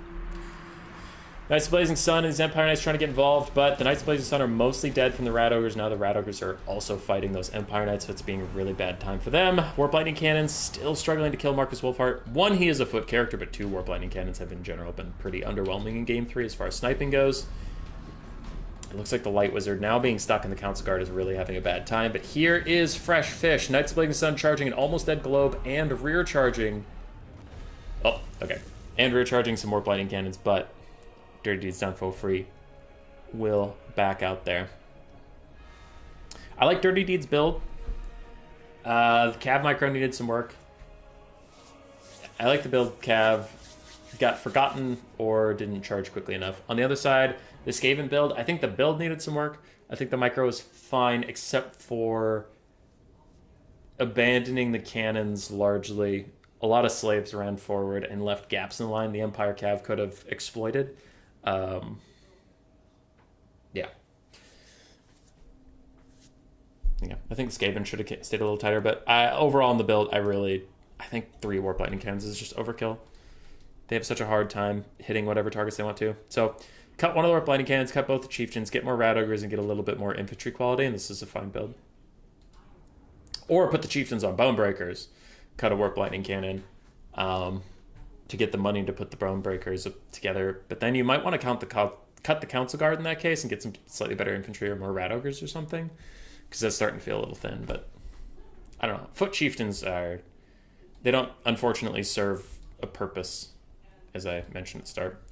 Knights of Blazing Sun and these Empire Knights trying to get involved, but the Knights of Blazing Sun are mostly dead from the Rat Ogres. Now the Rat Ogres are also fighting those Empire Knights, so it's being a really bad time for them. Warp Lightning Cannons still struggling to kill Marcus Wolfheart. 1, he is a foot character, but 2, Warp Lightning Cannons have in general been pretty underwhelming in Game 3 as far as sniping goes. It looks like the Light Wizard now being stuck in the Council Guard is really having a bad time, but here is Fresh Fish. Knights of Blazing Sun charging an almost dead Globe and rear charging. Oh, okay. And rear charging some Warp Lightning Cannons, but Dirty Deeds Done for free will back out there. I like Dirty Deeds build. The Cav micro needed some work. I like the build. Cav got forgotten or didn't charge quickly enough. On the other side, the Skaven build, I think the build needed some work. I think the micro was fine except for abandoning the cannons largely. A lot of slaves ran forward and left gaps in the line the Empire Cav could have exploited. Yeah. I think Skaven should have stayed a little tighter, but overall in the build, I think 3 Warp Lightning Cannons is just overkill. They have such a hard time hitting whatever targets they want to. So, cut 1 of the Warp Lightning Cannons, cut both the Chieftains, get more Rat Ogres, and get a little bit more infantry quality, and this is a fine build. Or put the Chieftains on Bone Breakers, cut a Warp Lightning Cannon, to get the money to put the Bone Breakers together. But then you might want to cut the Council Guard in that case and get some slightly better infantry or more Rat Ogres or something, because that's starting to feel a little thin. But I don't know. Foot Chieftains they don't unfortunately serve a purpose, as I mentioned at the start.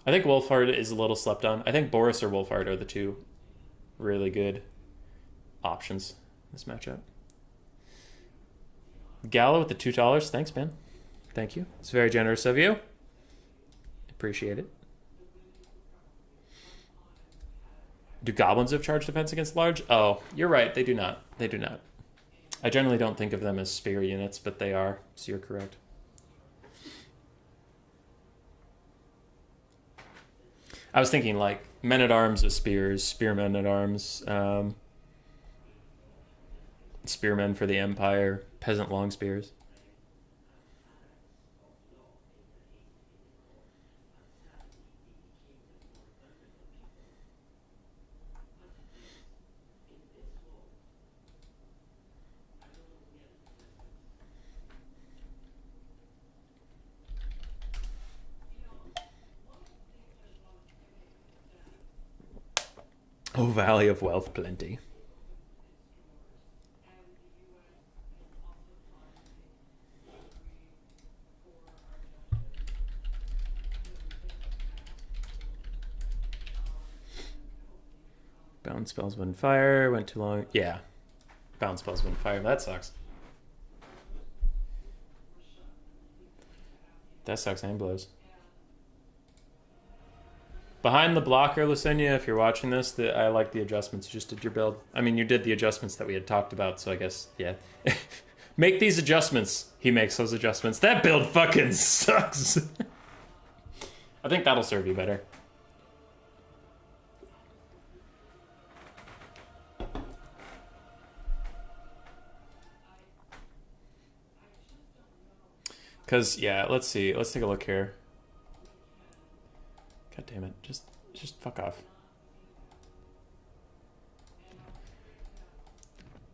I think Wolfheart is a little slept on. I think Boris or Wolfheart are the 2 really good options in this matchup. Gala with the $2. Thanks, man. Thank you. It's very generous of you. Appreciate it. Do goblins have charge defense against large? Oh, you're right. They do not. They do not. I generally don't think of them as spear units, but they are, so you're correct. I was thinking like men-at-arms with spears, spearmen-at-arms. Spearmen for the Empire. Peasant long spears. Oh, Valley of Wealth plenty. Bound spells when fire. Went too long. Yeah. Bound spells when fire. That sucks. That sucks and blows. Behind the blocker, Lucinia, if you're watching this, I like the adjustments you just did your build. I mean, you did the adjustments that we had talked about, so I guess, yeah. Make these adjustments. He makes those adjustments. That build fucking sucks. I think that'll serve you better. Because, yeah, let's see. Let's take a look here. God damn it. Just fuck off.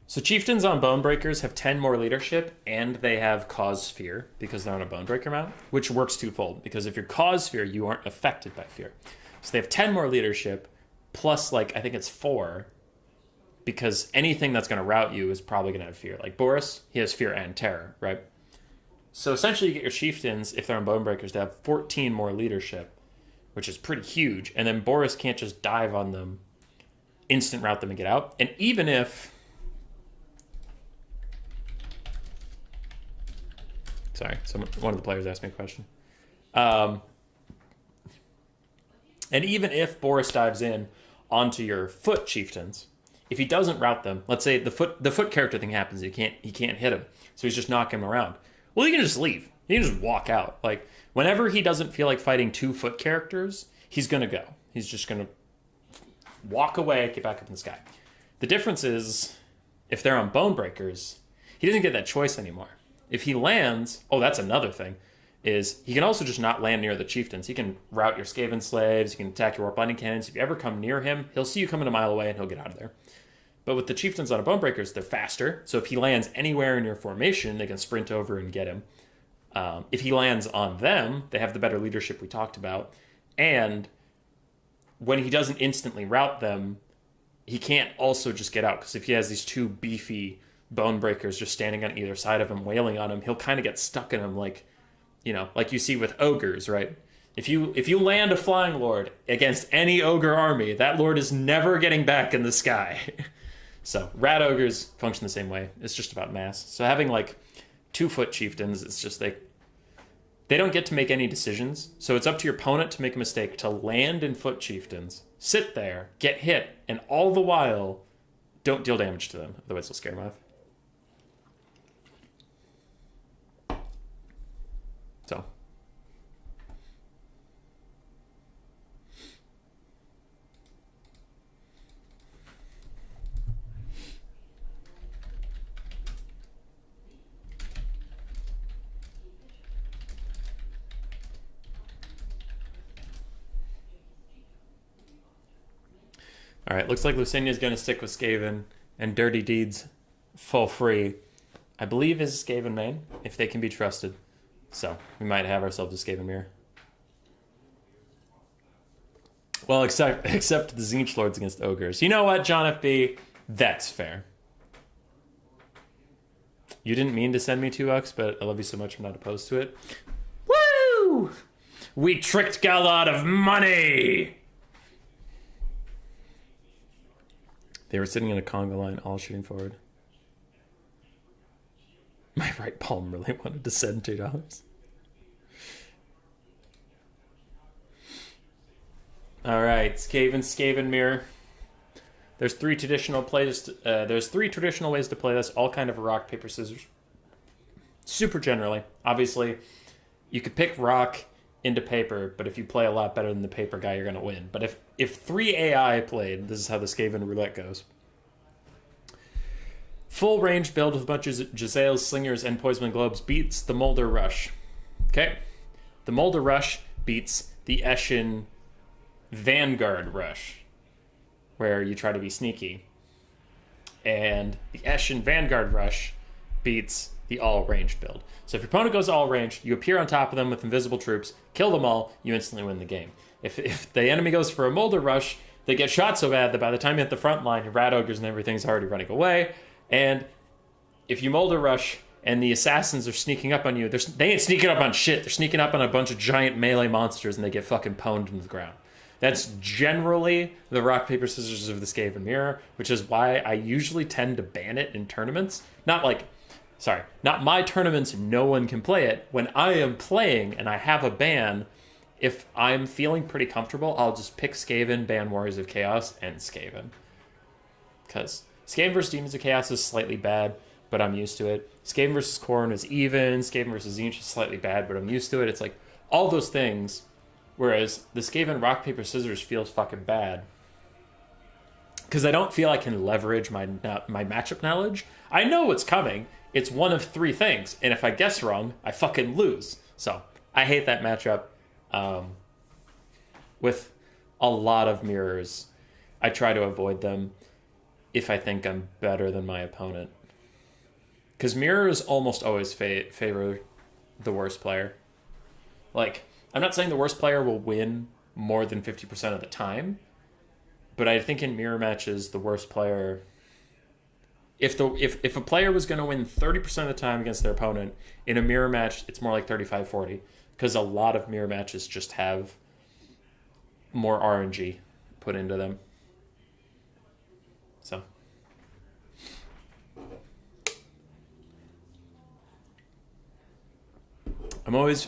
So chieftains on Bonebreakers have 10 more leadership, and they have cause fear because they're on a Bonebreaker mount, which works twofold. Because if you're cause fear, you aren't affected by fear. So they have 10 more leadership, plus, like, I think it's 4, because anything that's going to rout you is probably going to have fear. Like Boris, he has fear and terror, right? So essentially you get your chieftains, if they're on Bonebreakers, to have 14 more leadership, which is pretty huge. And then Boris can't just dive on them, instant route them and get out. And even if... Sorry, one of the players asked me a question. And even if Boris dives in onto your foot chieftains, if he doesn't route them, let's say the foot character thing happens, he can't hit him, so he's just knocking him around. Well, he can just leave. He can just walk out. Like, whenever he doesn't feel like fighting 2 foot characters, he's going to go. He's just going to walk away, get back up in the sky. The difference is, if they're on Bonebreakers, he doesn't get that choice anymore. If he lands, oh, that's another thing, is he can also just not land near the chieftains. He can route your Skaven slaves, he can attack your Warp Lightning Cannons. If you ever come near him, he'll see you coming a mile away and he'll get out of there. But with the chieftains on a Bonebreakers, they're faster. So if he lands anywhere in your formation, they can sprint over and get him. If he lands on them, they have the better leadership we talked about. And when he doesn't instantly route them, he can't also just get out. Because if he has these 2 beefy Bonebreakers just standing on either side of him, wailing on him, he'll kind of get stuck in them like, you know, like you see with ogres, right? If you land a Flying Lord against any ogre army, that lord is never getting back in the sky. So rat ogres function the same way. It's just about mass. So having like 2 foot chieftains, it's just they don't get to make any decisions. So it's up to your opponent to make a mistake, to land in foot chieftains, sit there, get hit, and all the while don't deal damage to them. Otherwise they'll scare them off. So. All right, looks like Lucinia is going to stick with Skaven and Dirty Deeds full free. I believe is Skaven main, if they can be trusted. So we might have ourselves a Skaven mirror. Well, except the Zinch Lords against Ogres. You know what, John FB? That's fair. You didn't mean to send me 2x, but I love you so much I'm not opposed to it. Woo! We tricked Gala out of money! They were sitting in a conga line, all shooting forward. My right palm really wanted to send $2. All right, Skaven mirror. There's 3 traditional plays. There's 3 traditional ways to play this. All kind of rock, paper, scissors. Super generally, obviously, you could pick rock into paper, but if you play a lot better than the paper guy, you're going to win. But if 3 AI played, this is how the Skaven roulette goes. Full range build with a bunch of Giselles, Slingers, and Poisoned Globes beats the Molder Rush. Okay? The Molder Rush beats the Eshin Vanguard Rush, where you try to be sneaky. And the Eshin Vanguard Rush beats the all-ranged build. So if your opponent goes all-ranged, you appear on top of them with invisible troops, kill them all, you instantly win the game. If the enemy goes for a Molder Rush, they get shot so bad that by the time you hit the front line, your Rat Ogres and everything's already running away. And if you Molder Rush and the assassins are sneaking up on you, they ain't sneaking up on shit. They're sneaking up on a bunch of giant melee monsters and they get fucking pwned into the ground. That's generally the rock, paper, scissors of the Skaven Mirror, which is why I usually tend to ban it in tournaments. Not my tournaments, no one can play it. When I am playing and I have a ban, if I'm feeling pretty comfortable, I'll just pick Skaven, ban Warriors of Chaos, and Skaven. Because Skaven versus Demons of Chaos is slightly bad, but I'm used to it. Skaven versus Khorne is even. Skaven versus Tzeentch is slightly bad, but I'm used to it. It's like all those things. Whereas the Skaven rock, paper, scissors feels fucking bad. Because I don't feel I can leverage my matchup knowledge. I know what's coming. It's one of three things. And if I guess wrong, I fucking lose. So I hate that matchup. With a lot of mirrors, I try to avoid them if I think I'm better than my opponent. Because mirrors almost always favor the worst player. Like, I'm not saying the worst player will win more than 50% of the time, but I think in mirror matches, the worst player... If a player was going to win 30% of the time against their opponent, in a mirror match, it's more like 35-40. Because a lot of mirror matches just have more RNG put into them. So. I'm always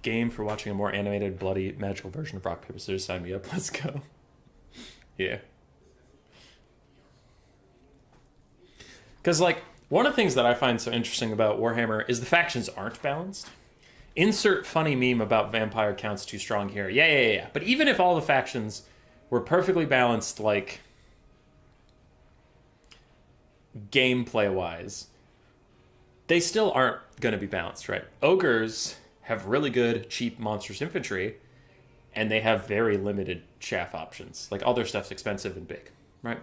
game for watching a more animated, bloody, magical version of Rock, Paper, Scissors. Sign me up. Let's go. Yeah. Because, like, one of the things that I find so interesting about Warhammer is the factions aren't balanced. Insert funny meme about vampire counts too strong here. Yeah. But even if all the factions were perfectly balanced, like, gameplay-wise, they still aren't going to be balanced, right? Ogres have really good, cheap monstrous infantry, and they have very limited chaff options. Like, all their stuff's expensive and big, right?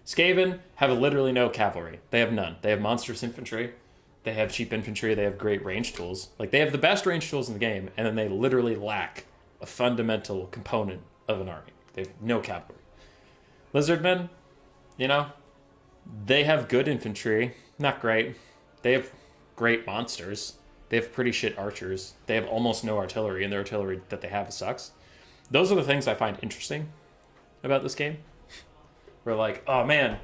Skaven have literally no cavalry. They have none. They have monstrous infantry. They have cheap infantry. They have great range tools. Like, they have the best range tools in the game, and then they literally lack a fundamental component of an army. They have no cavalry. Lizardmen, they have good infantry. Not great. They have great monsters. They have pretty shit archers. They have almost no artillery, and the artillery that they have sucks. Those are the things I find interesting about this game. We're like, oh man,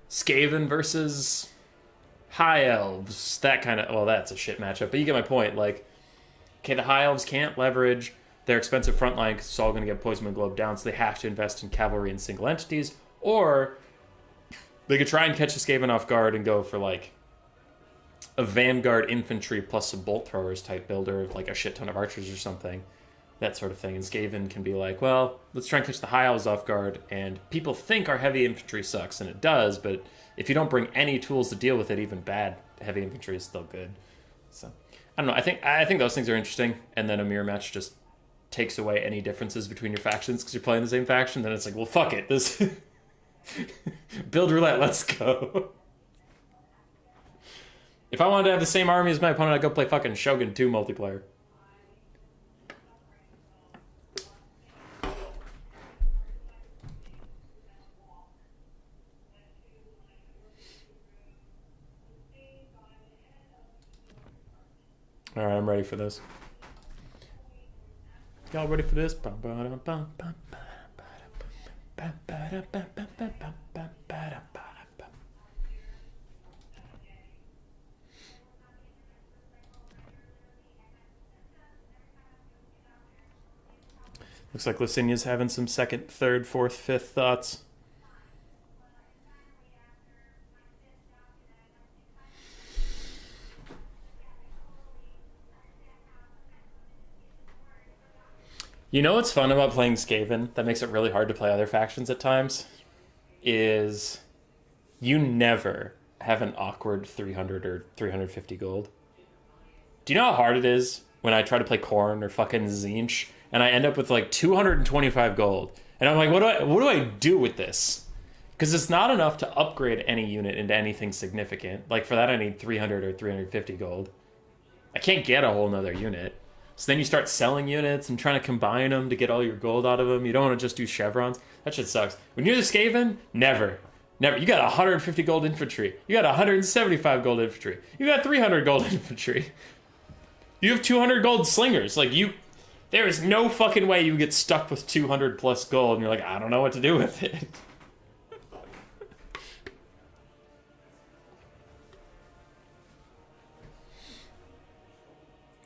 Skaven versus High Elves, that kind of, well, that's a shit matchup, but you get my point. Like, okay, the High Elves can't leverage their expensive front line because it's all going to get Poison and Globe down, so they have to invest in cavalry and single entities, or they could try and catch the Skaven off guard and go for, like, a Vanguard infantry plus some bolt throwers type builder, like a shit ton of archers or something, that sort of thing. And Skaven can be like, well, let's try and catch the High Elves off guard, and people think our heavy infantry sucks, and it does, but if you don't bring any tools to deal with it, even bad heavy infantry is still good. So, I don't know, I think those things are interesting, and then a mirror match just takes away any differences between your factions because you're playing the same faction, then it's like, well, fuck it, this... build roulette, let's go. If I wanted to have the same army as my opponent, I'd go play fucking Shogun 2 multiplayer. Alright, I'm ready for this. Y'all ready for this? Looks like Lucinia's having some second, third, fourth, fifth thoughts. You know what's fun about playing Skaven that makes it really hard to play other factions at times? Is You never have an awkward 300 or 350 gold. Do you know how hard it is when I try to play Corn or fucking Zinch and I end up with like 225 gold? And I'm like, what do I do with this? Because it's not enough to upgrade any unit into anything significant. Like for that I need 300 or 350 gold. I can't get a whole nother unit. So then you start selling units and trying to combine them to get all your gold out of them. You don't want to just do chevrons. That shit sucks. When you're the Skaven, never. Never. You got 150 gold infantry. You got 175 gold infantry. You got 300 gold infantry. You have 200 gold slingers. Like, there is no fucking way you get stuck with 200 plus gold and you're like, I don't know what to do with it.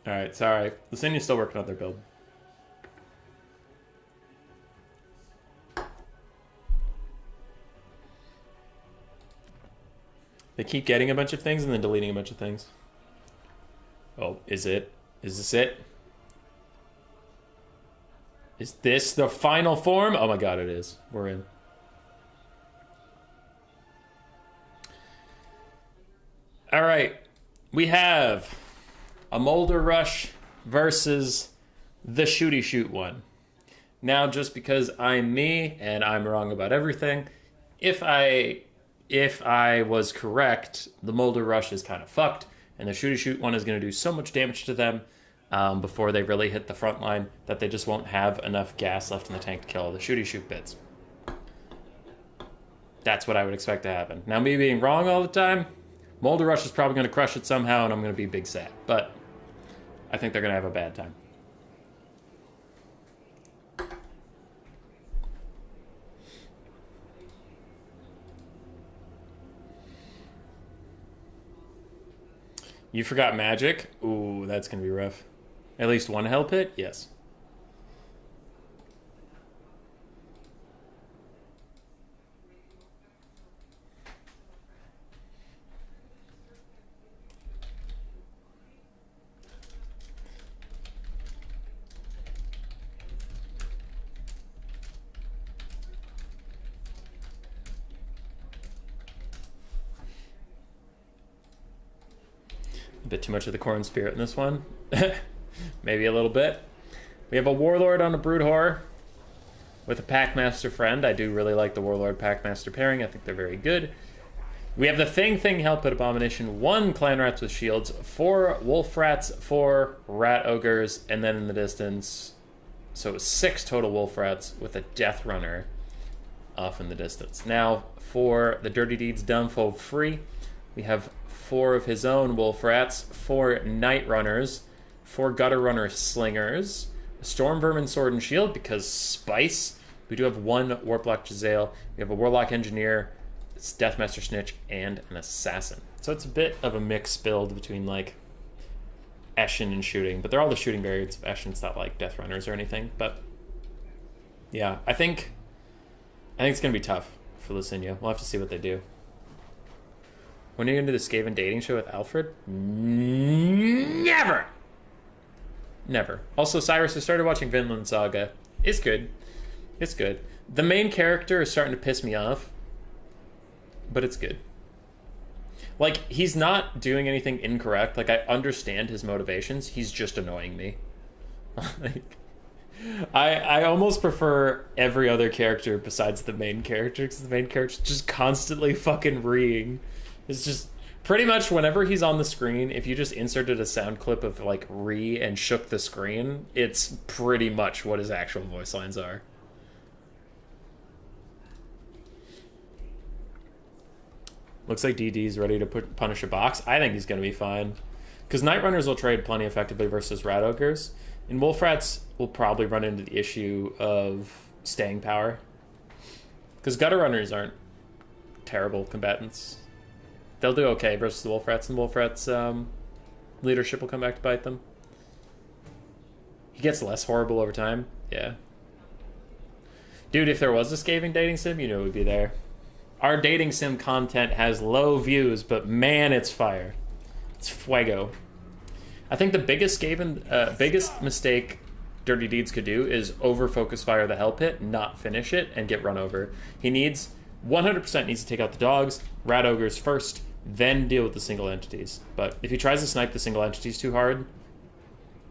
Alright, sorry. Lucinia's still working on their build. They keep getting a bunch of things and then deleting a bunch of things. Oh, is it? Is this it? Is this the final form? Oh my god, it is. We're in. Alright. We have a Molder Rush versus the Shooty Shoot one. Now, just because I'm me and I'm wrong about everything, if I was correct, the Molder Rush is kind of fucked, and the Shooty Shoot one is going to do so much damage to them before they really hit the front line that they just won't have enough gas left in the tank to kill the Shooty Shoot bits. That's what I would expect to happen. Now, me being wrong all the time, Molder Rush is probably going to crush it somehow, and I'm going to be big sad. But I think they're going to have a bad time. You forgot magic? Ooh, that's going to be rough. At least one hell pit? Yes. A bit too much of the corn spirit in this one. Maybe a little bit. We have a Warlord on a Brood Horror with a Packmaster friend. I do really like the Warlord Packmaster pairing. I think they're very good. We have the Thing Helpit Abomination, 1 Clan Rats with shields, 4 Wolf Rats, 4 Rat Ogres, and then in the distance, so 6 total Wolf Rats with a Death Runner off in the distance. Now, for the Dirty Deeds done for free, we have 4 of his own Wolf Rats, 4 Night Runners, 4 Gutter Runner Slingers, a Storm Vermin Sword and Shield because Spice. We do have 1 Warplock Jezzail. We have a Warlock Engineer, Deathmaster Snitch, and an Assassin. So it's a bit of a mixed build between like Eshin and shooting, but they're all the shooting variants of Eshin. It's not like Death Runners or anything. But yeah, I think it's gonna be tough for Lucinia. We'll have to see what they do. When are you going to do the Skaven dating show with Alfred? Never! Never. Also, Cyrus has started watching Vinland Saga. It's good. It's good. The main character is starting to piss me off, but it's good. Like, he's not doing anything incorrect. Like, I understand his motivations. He's just annoying me. Like, I almost prefer every other character besides the main character, because the main character's just constantly fucking reeing. It's just pretty much whenever he's on the screen, if you just inserted a sound clip of like Ree and shook the screen, it's pretty much what his actual voice lines are. Looks like DD's ready to punish a box. I think he's going to be fine. Because Night Runners will trade plenty effectively versus Rat Ogres. And Wolf Rats will probably run into the issue of staying power. Because Gutter Runners aren't terrible combatants. They'll do okay versus the Wolf Rats, and Wolf Rats' leadership will come back to bite them. He gets less horrible over time. Yeah. Dude, if there was a Skaven dating sim, you know it would be there. Our dating sim content has low views, but man, it's fire. It's fuego. I think the biggest biggest mistake Dirty Deeds could do is over-focus fire the Hell Pit, not finish it, and get run over. He needs 100% needs to take out the dogs, Rat Ogres first, then deal with the single entities. But if he tries to snipe the single entities too hard,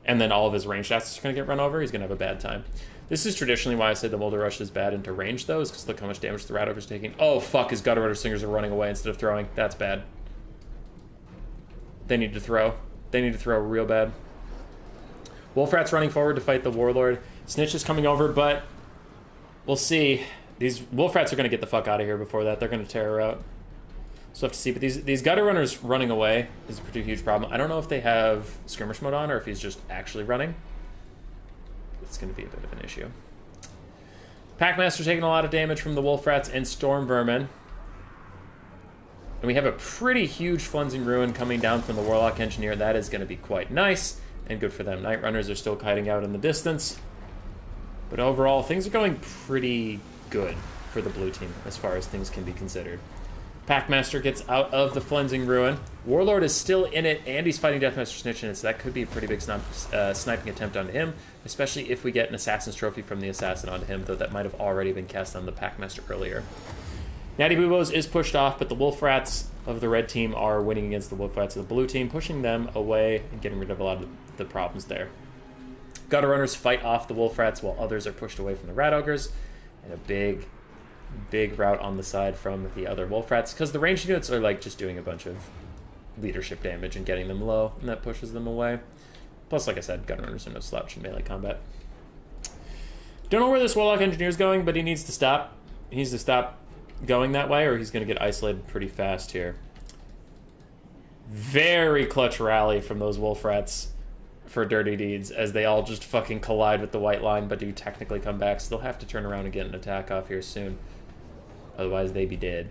and then all of his ranged assets are going to get run over, he's going to have a bad time. This is traditionally why I say the Molder Rush is bad into range, though, is because look how much damage the Rat Ogre's taking. Oh, fuck, his Gutter Runner Singers are running away instead of throwing. That's bad. They need to throw. They need to throw real bad. Wolf Rat's running forward to fight the Warlord. Snitch is coming over, but we'll see. These Wolf Rats are going to get the fuck out of here before that. They're going to tear her out. So we'll have to see. But these Gutter Runners running away is a pretty huge problem. I don't know if they have Skirmish Mode on or if he's just actually running. It's going to be a bit of an issue. Packmaster taking a lot of damage from the Wolf Rats and Storm Vermin. And we have a pretty huge Flensing Ruin coming down from the Warlock Engineer. That is going to be quite nice and good for them. Night Runners are still kiting out in the distance. But overall, things are going pretty good for the blue team as far as things can be considered. Packmaster gets out of the Flensing Ruin. Warlord is still in it, and he's fighting Deathmaster Snitch in it, so that could be a pretty big sniping attempt onto him, especially if we get an Assassin's Trophy from the Assassin onto him, though that might have already been cast on the Packmaster earlier. Natty Boobos is pushed off, but the Wolf Rats of the red team are winning against the Wolf Rats of the blue team, pushing them away and getting rid of a lot of the problems there. Gutter Runners fight off the Wolf Rats while others are pushed away from the Rat Ogres, and a big rout on the side from the other Wolf Rats, because the ranged units are like just doing a bunch of leadership damage and getting them low, and that pushes them away. Plus, like I said, Gutter Runners are no slouch in melee combat. Don't know where this Warlock Engineer is going, but he needs to stop. He needs to stop going that way, or he's going to get isolated pretty fast here. Very clutch rally from those Wolf Rats for Dirty Deeds, as they all just fucking collide with the white line, but do technically come back, so they'll have to turn around and get an attack off here soon. Otherwise, they be dead.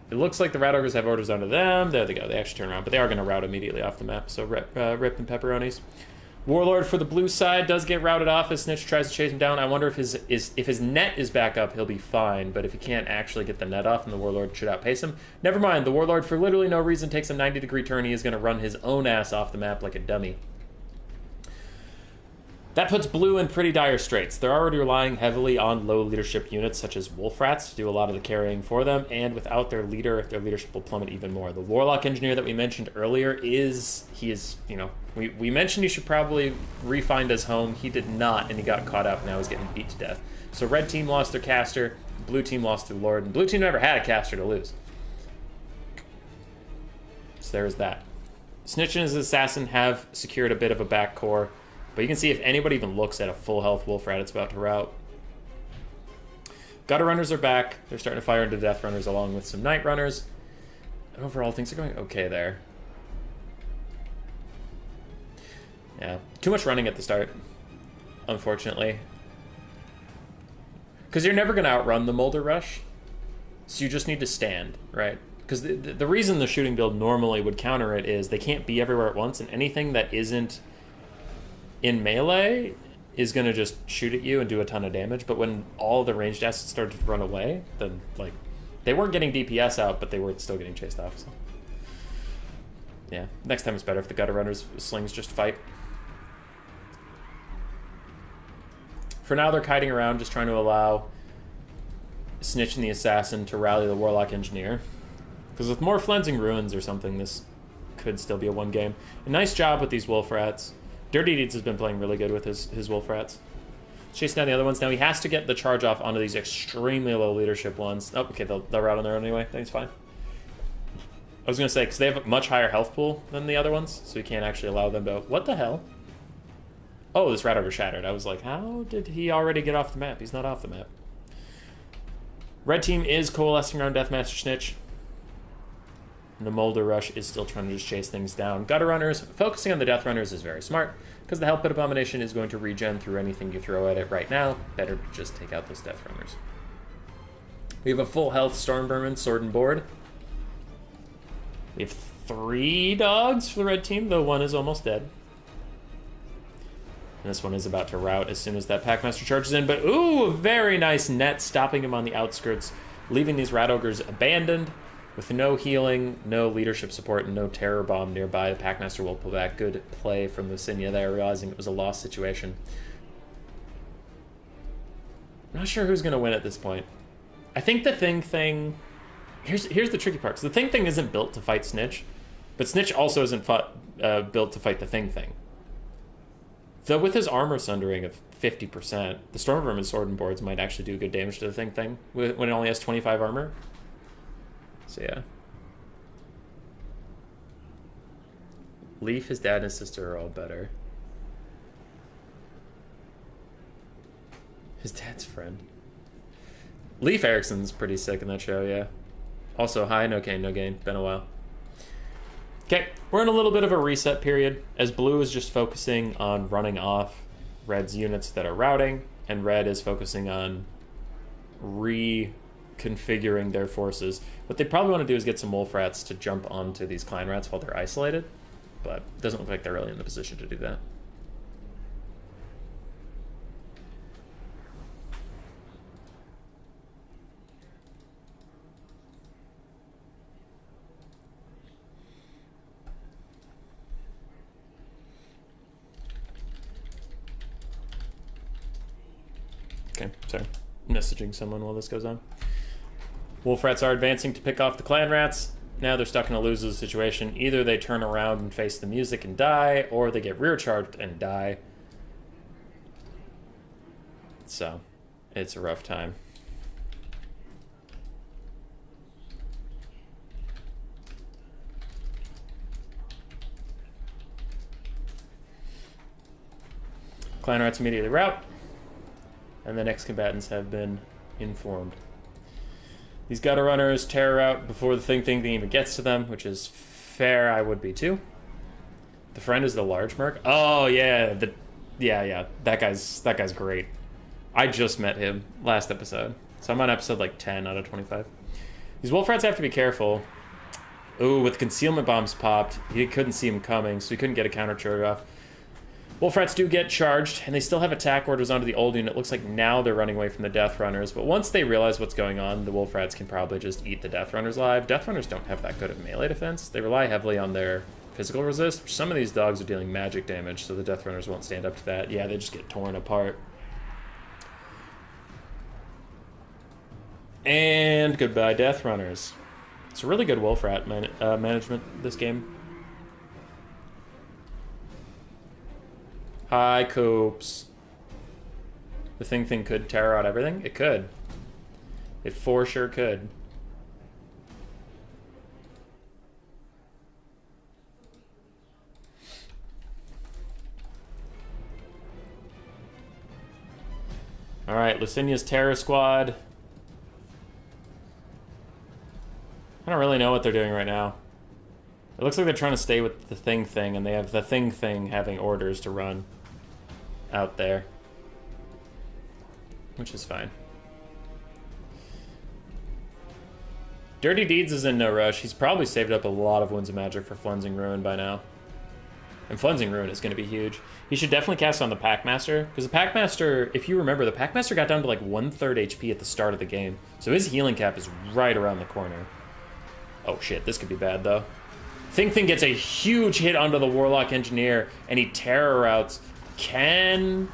It looks like the Rat Ogres have orders onto them. There they go. They actually turn around, but they are going to rout immediately off the map, so rip and pepperonis. Warlord for the blue side does get routed off as Snitch tries to chase him down. I wonder if his net is back up, he'll be fine. But if he can't actually get the net off, then the Warlord should outpace him. Never mind, the Warlord for literally no reason takes a 90-degree turn. He is going to run his own ass off the map like a dummy. That puts blue in pretty dire straits. They're already relying heavily on low leadership units such as Wolf Rats to do a lot of the carrying for them, and without their leader, their leadership will plummet even more. The Warlock Engineer that we mentioned earlier we mentioned he should probably re-find his home. He did not, and he got caught up. Now he's getting beat to death. So red team lost their caster, blue team lost their Lord, and blue team never had a caster to lose. So there's that. Snitch and his assassin have secured a bit of a back core, but you can see if anybody even looks at a full health Wolf Rat, it's about to rout. Gutter Runners are back. They're starting to fire into Death Runners along with some Night Runners. And overall, things are going okay there. Yeah, too much running at the start, unfortunately. Because you're never going to outrun the Molder Rush, so you just need to stand, right? Because the reason the shooting build normally would counter it is they can't be everywhere at once, and anything that isn't in melee is going to just shoot at you and do a ton of damage. But when all the ranged assets started to run away, then, like, they weren't getting DPS out, but they were still getting chased off, so. Yeah, next time it's better if the Gutter Runners slings just fight. For now, they're kiting around, just trying to allow Snitch and the Assassin to rally the Warlock Engineer. Because with more Flensing Ruins or something, this could still be a one game. A nice job with these Wolf Rats. Dirty Deeds has been playing really good with his Wolf Rats. Chasing down the other ones. Now he has to get the charge off onto these extremely low leadership ones. Oh, okay, they'll rout on their own anyway. That's fine. I was going to say, because they have a much higher health pool than the other ones, so you can't actually allow them to... What the hell? Oh, this Rat Ogre shattered. I was like, how did he already get off the map? He's not off the map. Red team is coalescing around Deathmaster Snitch. And the Molder Rush is still trying to just chase things down. Gutter Runners, focusing on the Death Runners is very smart, because the Hell Pit Abomination is going to regen through anything you throw at it right now. Better to just take out those Death Runners. We have a full health Storm Vermin, Sword and Board. We have 3 dogs for the red team, though one is almost dead. And this one is about to rout as soon as that Packmaster charges in. But, ooh, a very nice net stopping him on the outskirts, leaving these Rat Ogres abandoned with no healing, no leadership support, and no Terror Bomb nearby. The Packmaster will pull back. Good play from Lucinia there, realizing it was a lost situation. I'm not sure who's going to win at this point. I think the thing... Here's the tricky part. So the thing isn't built to fight Snitch, but Snitch also isn't built to fight the thing. Though with his armor sundering of 50%, the Stormvermin Sword and Boards might actually do good damage to the thing when it only has 25 armor. So yeah. Leaf, his dad, and his sister are all better. His dad's friend. Leif Erikson's pretty sick in that show, yeah. Also, hi, no gain, no gain. Been a while. Okay, we're in a little bit of a reset period, as blue is just focusing on running off red's units that are routing, and red is focusing on reconfiguring their forces. What they probably want to do is get some wolf rats to jump onto these clan rats while they're isolated, but it doesn't look like they're really in the position to do that. Okay, sorry. Messaging someone while this goes on. Wolf rats are advancing to pick off the clan rats. Now they're stuck in a lose-lose situation. Either they turn around and face the music and die, or they get rear-charged and die. So, it's a rough time. Clan rats immediately rout, and the next combatants have been informed. These gutter runners tear out before the thing even gets to them, which is fair. I would be too. The friend is the large merc. Oh yeah, yeah. That guy's great. I just met him last episode, so I'm on episode like 10 out of 25. These wolf rats have to be careful. Ooh, with concealment bombs popped, he couldn't see him coming, so he couldn't get a counter charge off. Wolf rats do get charged, and they still have attack orders onto the old unit. Looks like now they're running away from the death runners, but once they realize what's going on, the wolf rats can probably just eat the death runners alive. Death runners don't have that good of melee defense. They rely heavily on their physical resist. Some of these dogs are dealing magic damage, so the death runners won't stand up to that. Yeah, they just get torn apart. And goodbye, death runners. It's a really good wolf rat management this game. Hi, Coops. The thing could tear out everything? It could. It for sure could. Alright, Lucinia's Terror Squad. I don't really know what they're doing right now. It looks like they're trying to stay with the thing, and they have the thing having orders to run out there, which is fine. Dirty Deeds is in no rush. He's probably saved up a lot of Winds of Magic for Flensing Ruin by now. And Flensing Ruin is going to be huge. He should definitely cast on the Packmaster, because the Packmaster, if you remember, the Packmaster got down to like 1/3 HP at the start of the game, so his healing cap is right around the corner. Oh shit, this could be bad though. Thing gets a huge hit onto the Warlock Engineer, and he terror routes. Can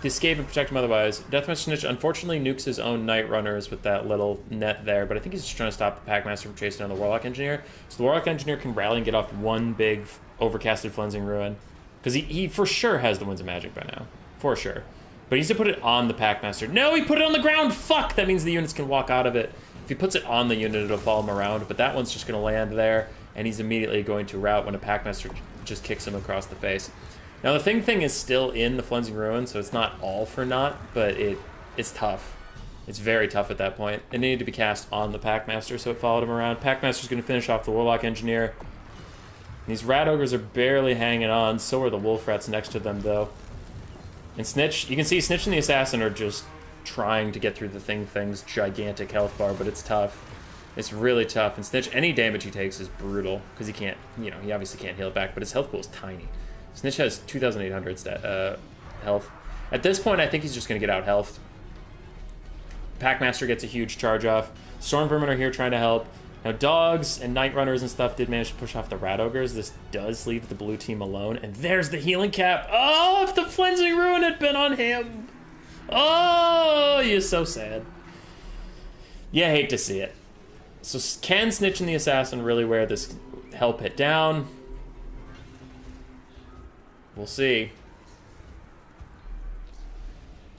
escape and protect him otherwise. Deathmatch Snitch unfortunately nukes his own Night Runners with that little net there, but I think he's just trying to stop the Packmaster from chasing down the Warlock Engineer. So the Warlock Engineer can rally and get off one big overcasted Flensing Ruin. Because he for sure has the Winds of Magic by now. For sure. But he needs to put it on the Packmaster. No, he put it on the ground! Fuck! That means the units can walk out of it. If he puts it on the unit, it'll follow him around, but that one's just going to land there, and he's immediately going to rout when a Packmaster just kicks him across the face. Now, the thing is still in the Flensing Ruin, so it's not all for naught, but it's tough. It's very tough at that point. It needed to be cast on the Packmaster, so it followed him around. Packmaster's going to finish off the Warlock Engineer. These Rat Ogres are barely hanging on, so are the Wolf Rats next to them, though. And Snitch, you can see Snitch and the Assassin are just trying to get through the thing's gigantic health bar, but it's tough. It's really tough, and Snitch, any damage he takes is brutal, because he can't, he obviously can't heal it back, but his health pool is tiny. Snitch has 2,800 health. At this point, I think he's just going to get out health. Packmaster gets a huge charge off. Storm Vermin are here trying to help. Now, Dogs and Night Runners and stuff did manage to push off the Rat Ogres. This does leave the blue team alone, and there's the healing cap. Oh, if the Flensing Ruin had been on him. Oh, you're so sad. You hate to see it. So can Snitch and the Assassin really wear this help hit down? We'll see.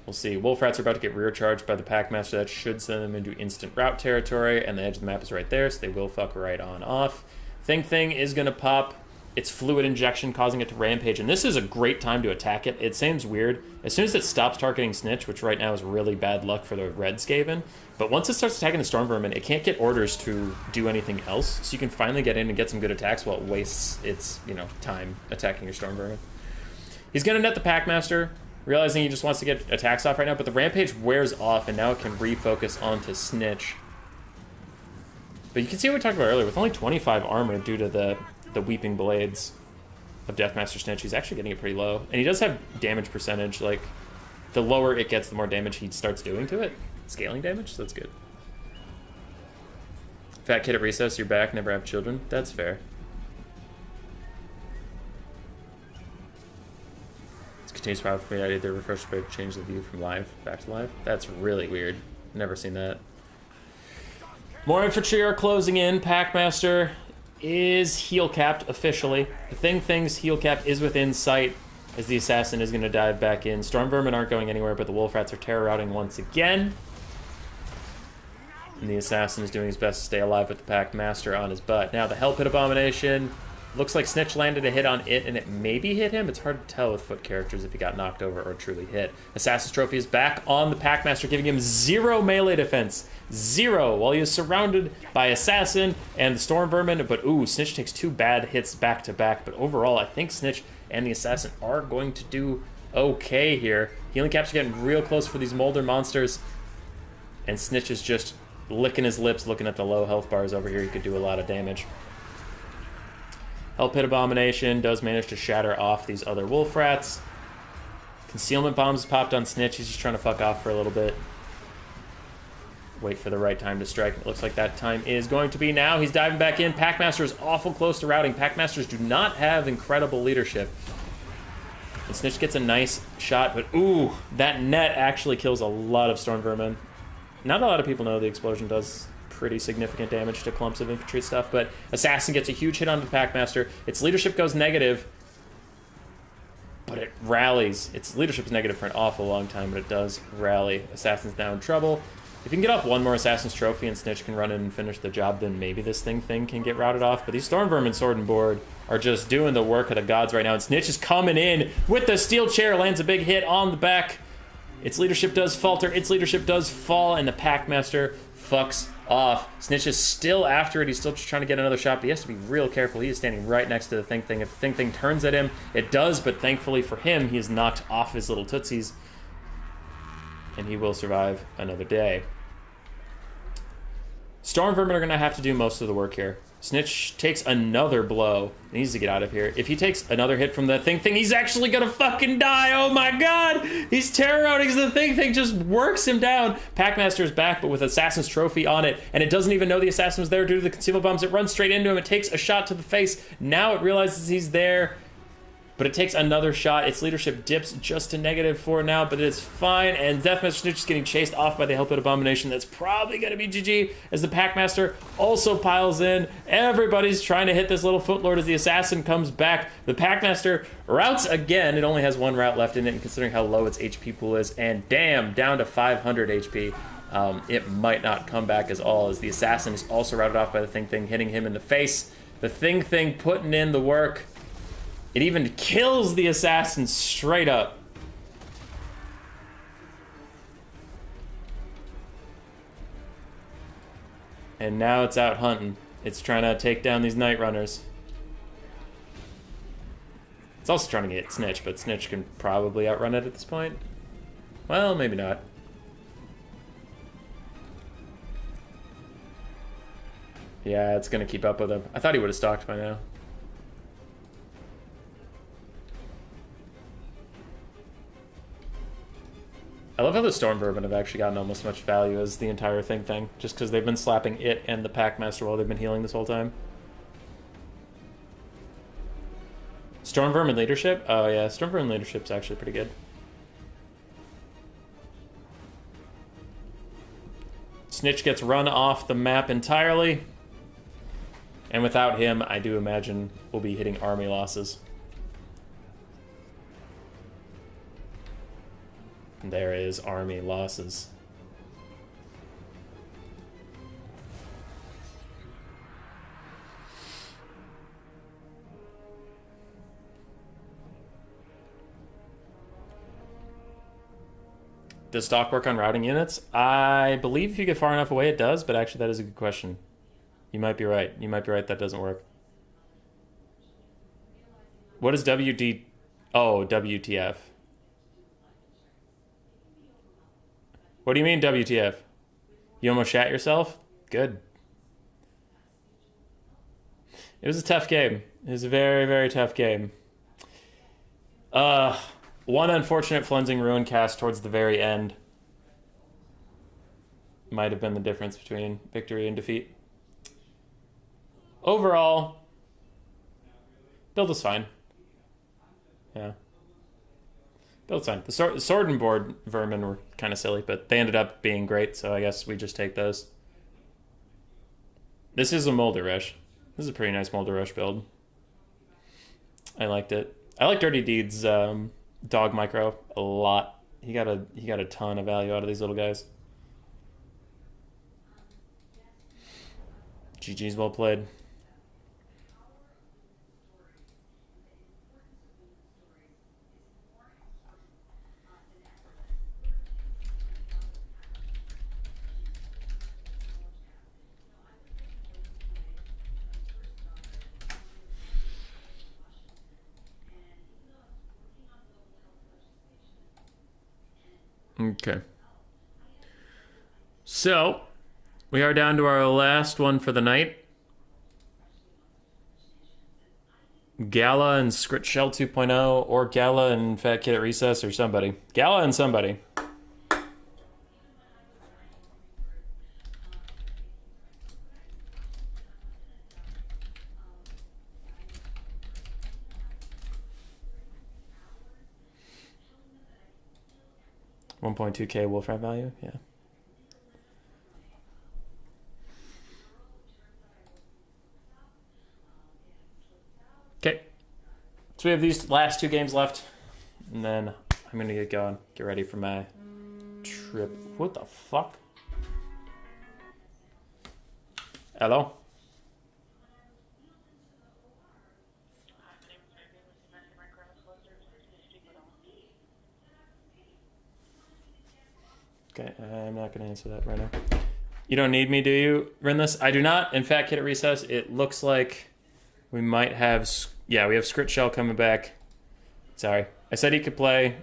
We'll see. Wolf Rats are about to get rear charged by the Packmaster. That should send them into instant route territory, and the edge of the map is right there, so they will fuck right on off. Thing is going to pop its fluid injection, causing it to rampage, and this is a great time to attack it. It seems weird. As soon as it stops targeting Snitch, which right now is really bad luck for the Red Skaven, but once it starts attacking the Storm Vermin, it can't get orders to do anything else, so you can finally get in and get some good attacks while it wastes its, time attacking your Storm Vermin. He's going to net the Packmaster, realizing he just wants to get attacks off right now, but the Rampage wears off, and now it can refocus onto Snitch. But you can see what we talked about earlier, with only 25 armor due to the Weeping Blades of Deathmaster Snitch, he's actually getting it pretty low. And he does have damage percentage, like, the lower it gets, the more damage he starts doing to it. Scaling damage, so that's good. Fat kid at recess, you're back, never have children. That's fair. This continues powerful for me. I did the refresh spray to change the view from live back to live. That's really weird. Never seen that. More infantry are closing in. Packmaster is heel capped officially. The Thing's heel cap is within sight as the Assassin is going to dive back in. Storm Vermin aren't going anywhere, but the Wolf Rats are terror routing once again. And the Assassin is doing his best to stay alive with the Packmaster on his butt. Now the Hell Pit Abomination. Looks like Snitch landed a hit on it, and it maybe hit him. It's hard to tell with foot characters if he got knocked over or truly hit. Assassin's Trophy is back on the Packmaster, giving him 0 melee defense. 0, while he is surrounded by Assassin and the Storm Vermin. But, ooh, Snitch takes 2 bad hits back to back. But overall, I think Snitch and the Assassin are going to do okay here. Healing caps are getting real close for these Molder monsters. And Snitch is just licking his lips, looking at the low health bars over here. He could do a lot of damage. Hell Pit Abomination does manage to shatter off these other Wolf Rats. Concealment Bombs popped on Snitch. He's just trying to fuck off for a little bit. Wait for the right time to strike. It looks like that time is going to be now. He's diving back in. Packmaster is awful close to routing. Packmasters do not have incredible leadership. And Snitch gets a nice shot, but ooh, that net actually kills a lot of Storm Vermin. Not a lot of people know the explosion does pretty significant damage to clumps of infantry stuff, but Assassin gets a huge hit onto the Packmaster. Its leadership goes negative, but it rallies. Its leadership is negative for an awful long time, but it does rally. Assassin's now in trouble. If you can get off one more Assassin's Trophy and Snitch can run in and finish the job, then maybe this thing can get routed off. But these Storm Vermin Sword and Board are just doing the work of the gods right now, and Snitch is coming in with the steel chair, lands a big hit on the back. Its leadership does falter, its leadership does fall, and the Packmaster fucks off. Snitch is still after it. He's still just trying to get another shot, but he has to be real careful. He is standing right next to the Thing. If the Thing turns at him, it does, but thankfully for him, he is knocked off his little tootsies, and he will survive another day. Storm Vermin are going to have to do most of the work here. Snitch takes another blow. He needs to get out of here. If he takes another hit from the Thing, he's actually gonna fucking die. Oh my god! He's terror routing because the Thing just works him down. Packmaster is back, but with Assassin's Trophy on it, and it doesn't even know the Assassin was there due to the concealment bombs. It runs straight into him. It takes a shot to the face. Now it realizes he's there, but it takes another shot. Its leadership dips just to -4 now, but it is fine. And Deathmaster Snitch is getting chased off by the Hell Pit Abomination. That's probably going to be GG as the Packmaster also piles in. Everybody's trying to hit this little Footlord as the Assassin comes back. The Packmaster routes again. It only has 1 route left in it, and considering how low its HP pool is, and damn, down to 500 HP, it might not come back as all, as the Assassin is also routed off by the Thing, hitting him in the face. The Thing putting in the work. It even kills the Assassin straight up. And now it's out hunting. It's trying to take down these Night Runners. It's also trying to get Snitch, but Snitch can probably outrun it at this point. Well, maybe not. Yeah, it's gonna keep up with him. I thought he would have stalked by now. I love how the Storm Vermin have actually gotten almost as much value as the entire Thing, just because they've been slapping it and the Packmaster while they've been healing this whole time. Storm Vermin leadership? Oh yeah, Storm Vermin leadership's actually pretty good. Snitch gets run off the map entirely. And without him, I do imagine we'll be hitting army losses. And there is army losses. Does stock work on routing units? I believe if you get far enough away it does, but actually that is a good question. You might be right. You might be right that doesn't work. What is WD... Oh, WTF. What do you mean WTF? You almost shat yourself? Good. It was a tough game. It was a very, very tough game. One unfortunate Flensing Ruin cast towards the very end might have been the difference between victory and defeat. Overall, build is fine. Yeah. Build's fine. The sword and board vermin were kind of silly, but they ended up being great, so I guess we just take those. This is a Molder Rush. This is a pretty nice Molder Rush build. I liked it. I like Dirty Deed's dog micro a lot. He got a ton of value out of these little guys. GG's well played. Okay. So, we are down to our last one for the night. Gala and Scriptshell 2.0, or Gala and Fat Kid at Recess, or somebody. Gala and somebody. $1.2K Wolfram value, yeah. Okay. So we have these last two games left. And then I'm going to get going. Get ready for my trip. What the fuck? Hello? Okay, I'm not going to answer that right now. You don't need me, do you, Rinless? I do not. In fact, Kid at Recess, it looks like we might have... Yeah, we have Scriptshell coming back. Sorry. I said he could play.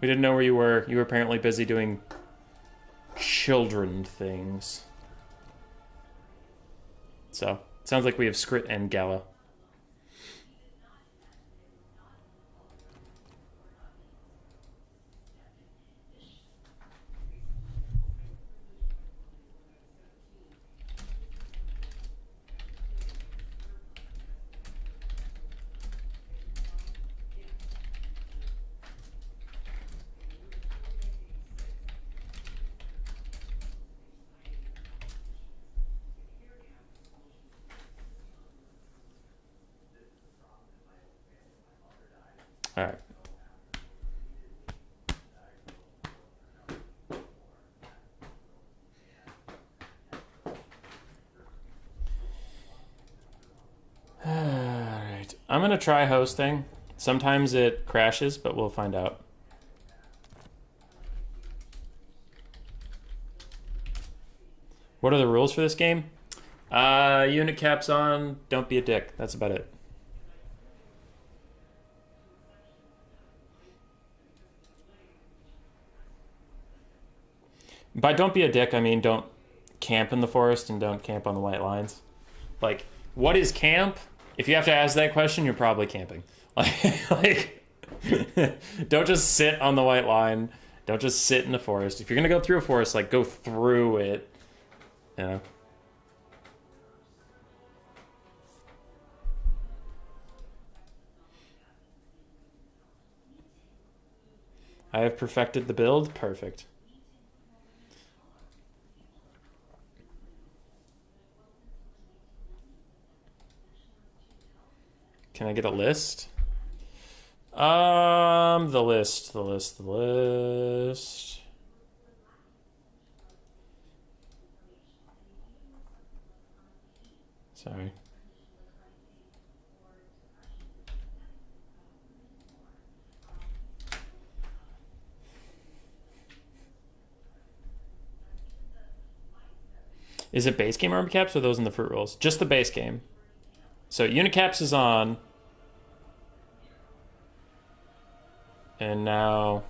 We didn't know where you were. You were apparently busy doing children things. So, it sounds like we have Scrit and Gala. All right. All right. I'm going to try hosting. Sometimes it crashes, but we'll find out. What are the rules for this game? Unit caps on, don't be a dick. That's about it. By don't be a dick, I mean don't camp in the forest and don't camp on the white lines. Like, what is camp? If you have to ask that question, you're probably camping. Like don't just sit on the white line. Don't just sit in the forest. If you're going to go through a forest, like, go through it. You know? I have perfected the build. Perfect. Can I get a list? The list. Sorry. Is it base game armor caps or those in the fruit rolls? Just the base game. So Unicaps is on. And now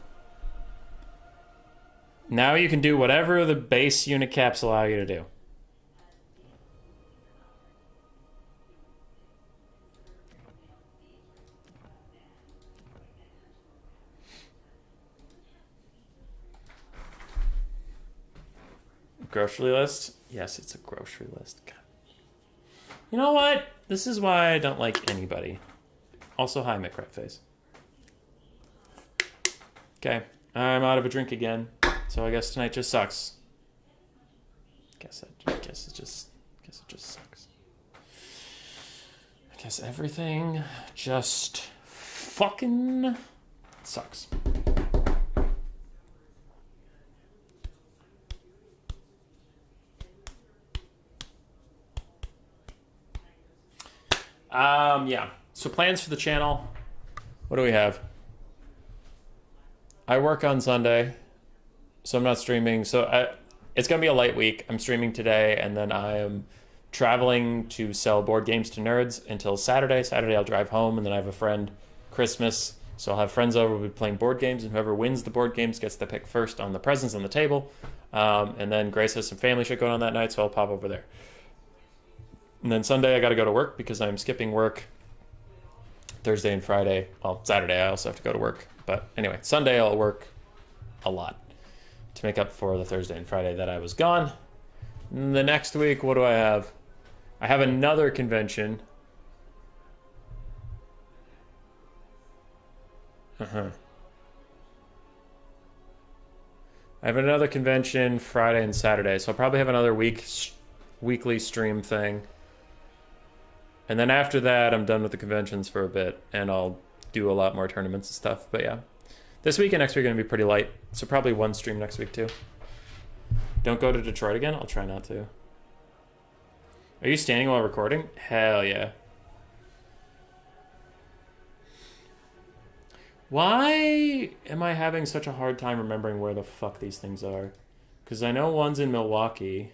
you can do whatever the base Unicaps allow you to do. Grocery list? Yes, it's a grocery list. God. You know what? This is why I don't like anybody. Also, hi, McCrapface. Okay, I'm out of a drink again, so I guess tonight just sucks. Guess it just sucks. I guess everything just fucking sucks. Yeah. So plans for the channel. What do we have? I work on Sunday, so I'm not streaming. So it's going to be a light week. I'm streaming today, and then I am traveling to sell board games to nerds until Saturday. Saturday I'll drive home, and then I have a friend, Christmas. So I'll have friends over, we'll be playing board games, and whoever wins the board games gets to pick first on the presents on the table. And then Grace has some family shit going on that night, so I'll pop over there. And then Sunday I got to go to work because I'm skipping work Thursday and Friday. Well, Saturday I also have to go to work. But anyway, Sunday I'll work a lot to make up for the Thursday and Friday that I was gone. And the next week, what do I have? I have another convention. I have another convention Friday and Saturday, so I'll probably have another weekly stream thing. And then after that, I'm done with the conventions for a bit, and I'll do a lot more tournaments and stuff. But yeah, this week and next week are going to be pretty light, so probably one stream next week too. Don't go to Detroit again? I'll try not to. Are you standing while recording? Hell yeah. Why am I having such a hard time remembering where the fuck these things are? Because I know one's in Milwaukee.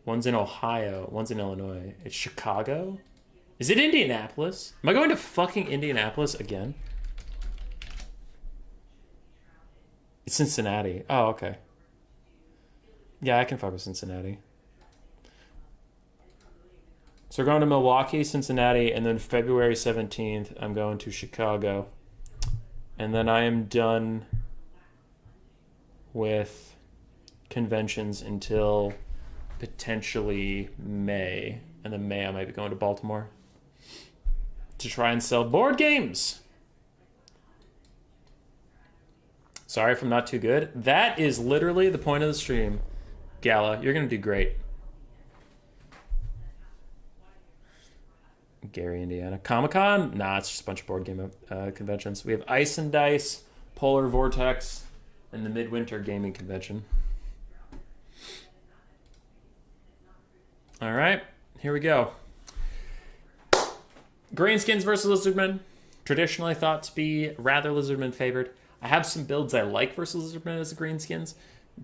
One's in Ohio. One's in Illinois. It's Chicago? Is it Indianapolis? Am I going to fucking Indianapolis again? It's Cincinnati. Oh, okay. Yeah, I can fuck with Cincinnati. So we're going to Milwaukee, Cincinnati, and then February 17th, I'm going to Chicago. And then I am done with conventions until potentially May. And then May I might be going to Baltimore to try and sell board games. Sorry if I'm not too good. That is literally the point of the stream. Gala, you're going to do great. Gary, Indiana. Comic-Con? Nah, it's just a bunch of board game conventions. We have Ice and Dice, Polar Vortex, and the Midwinter Gaming Convention. All right, here we go. Greenskins versus Lizardmen. Traditionally thought to be rather Lizardmen favored. I have some builds I like versus Lizardmen as the Greenskins,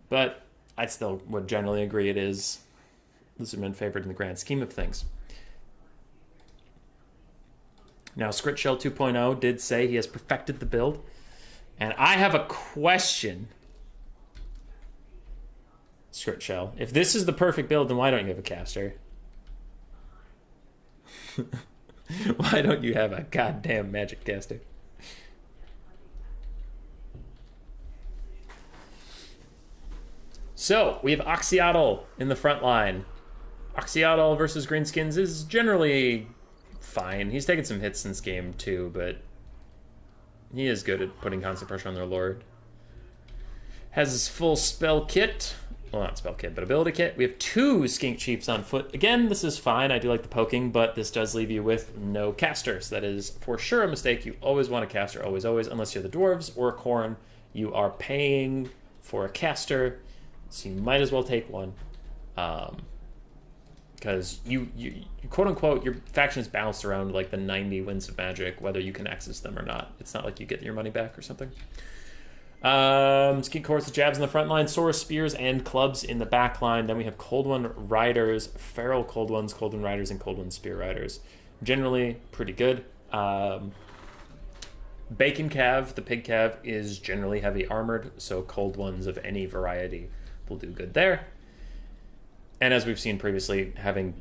but I still would generally agree it is Lizardmen favored in the grand scheme of things. Now, Scriptshell 2.0 did say he has perfected the build, and I have a question. Scriptshell, if this is the perfect build, then why don't you have a caster? Why don't you have a goddamn magic caster? So, we have Oxyotl in the front line. Oxyotl versus Greenskins is generally fine. He's taken some hits since game 2, but he is good at putting constant pressure on their lord. Has his full spell kit, well, not spell kit, but ability kit. We have 2 Skink Chiefs on foot. Again, this is fine. I do like the poking, but this does leave you with no casters. That is for sure a mistake. You always want a caster, always, always, unless you're the dwarves or a Khorne. You are paying for a caster, so you might as well take one. Because you quote unquote, your faction is balanced around like the 90 winds of magic, whether you can access them or not. It's not like you get your money back or something. Skink Horse with jabs in the front line, Saurus spears and clubs in the back line. Then we have Cold One Riders, Feral Cold Ones, Cold One Riders, and Cold One Spear Riders. Generally pretty good. Bacon Cav, the Pig Cav, is generally heavy armored, so Cold Ones of any variety will do good there. And as we've seen previously, having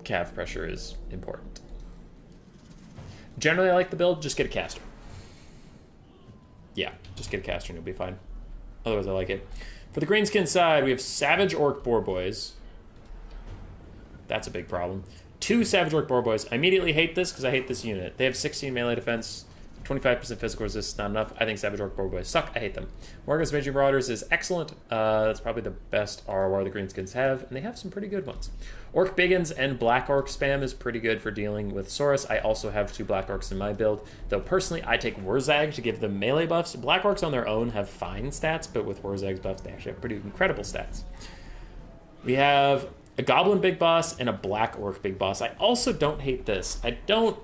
Cav pressure is important. Generally, I like the build, just get a caster. Yeah, just get a caster and you'll be fine. Otherwise, I like it. For the greenskin side, we have Savage Orc Boar Boys. That's a big problem. 2 Savage Orc Boar Boys. I immediately hate this because I hate this unit. They have 16 melee defense, 25% physical resistance, not enough. I think Savage Orc Boar Boys suck. I hate them. Morgan's Raging Marauders is excellent. That's probably the best ROR the greenskins have, and they have some pretty good ones. Orc Biggins and Black Orc spam is pretty good for dealing with Saurus. I also have 2 Black Orcs in my build, though personally I take Wurzag to give them melee buffs. Black Orcs on their own have fine stats, but with Wurzag's buffs they actually have pretty incredible stats. We have a Goblin Big Boss and a Black Orc Big Boss. I also don't hate this. I don't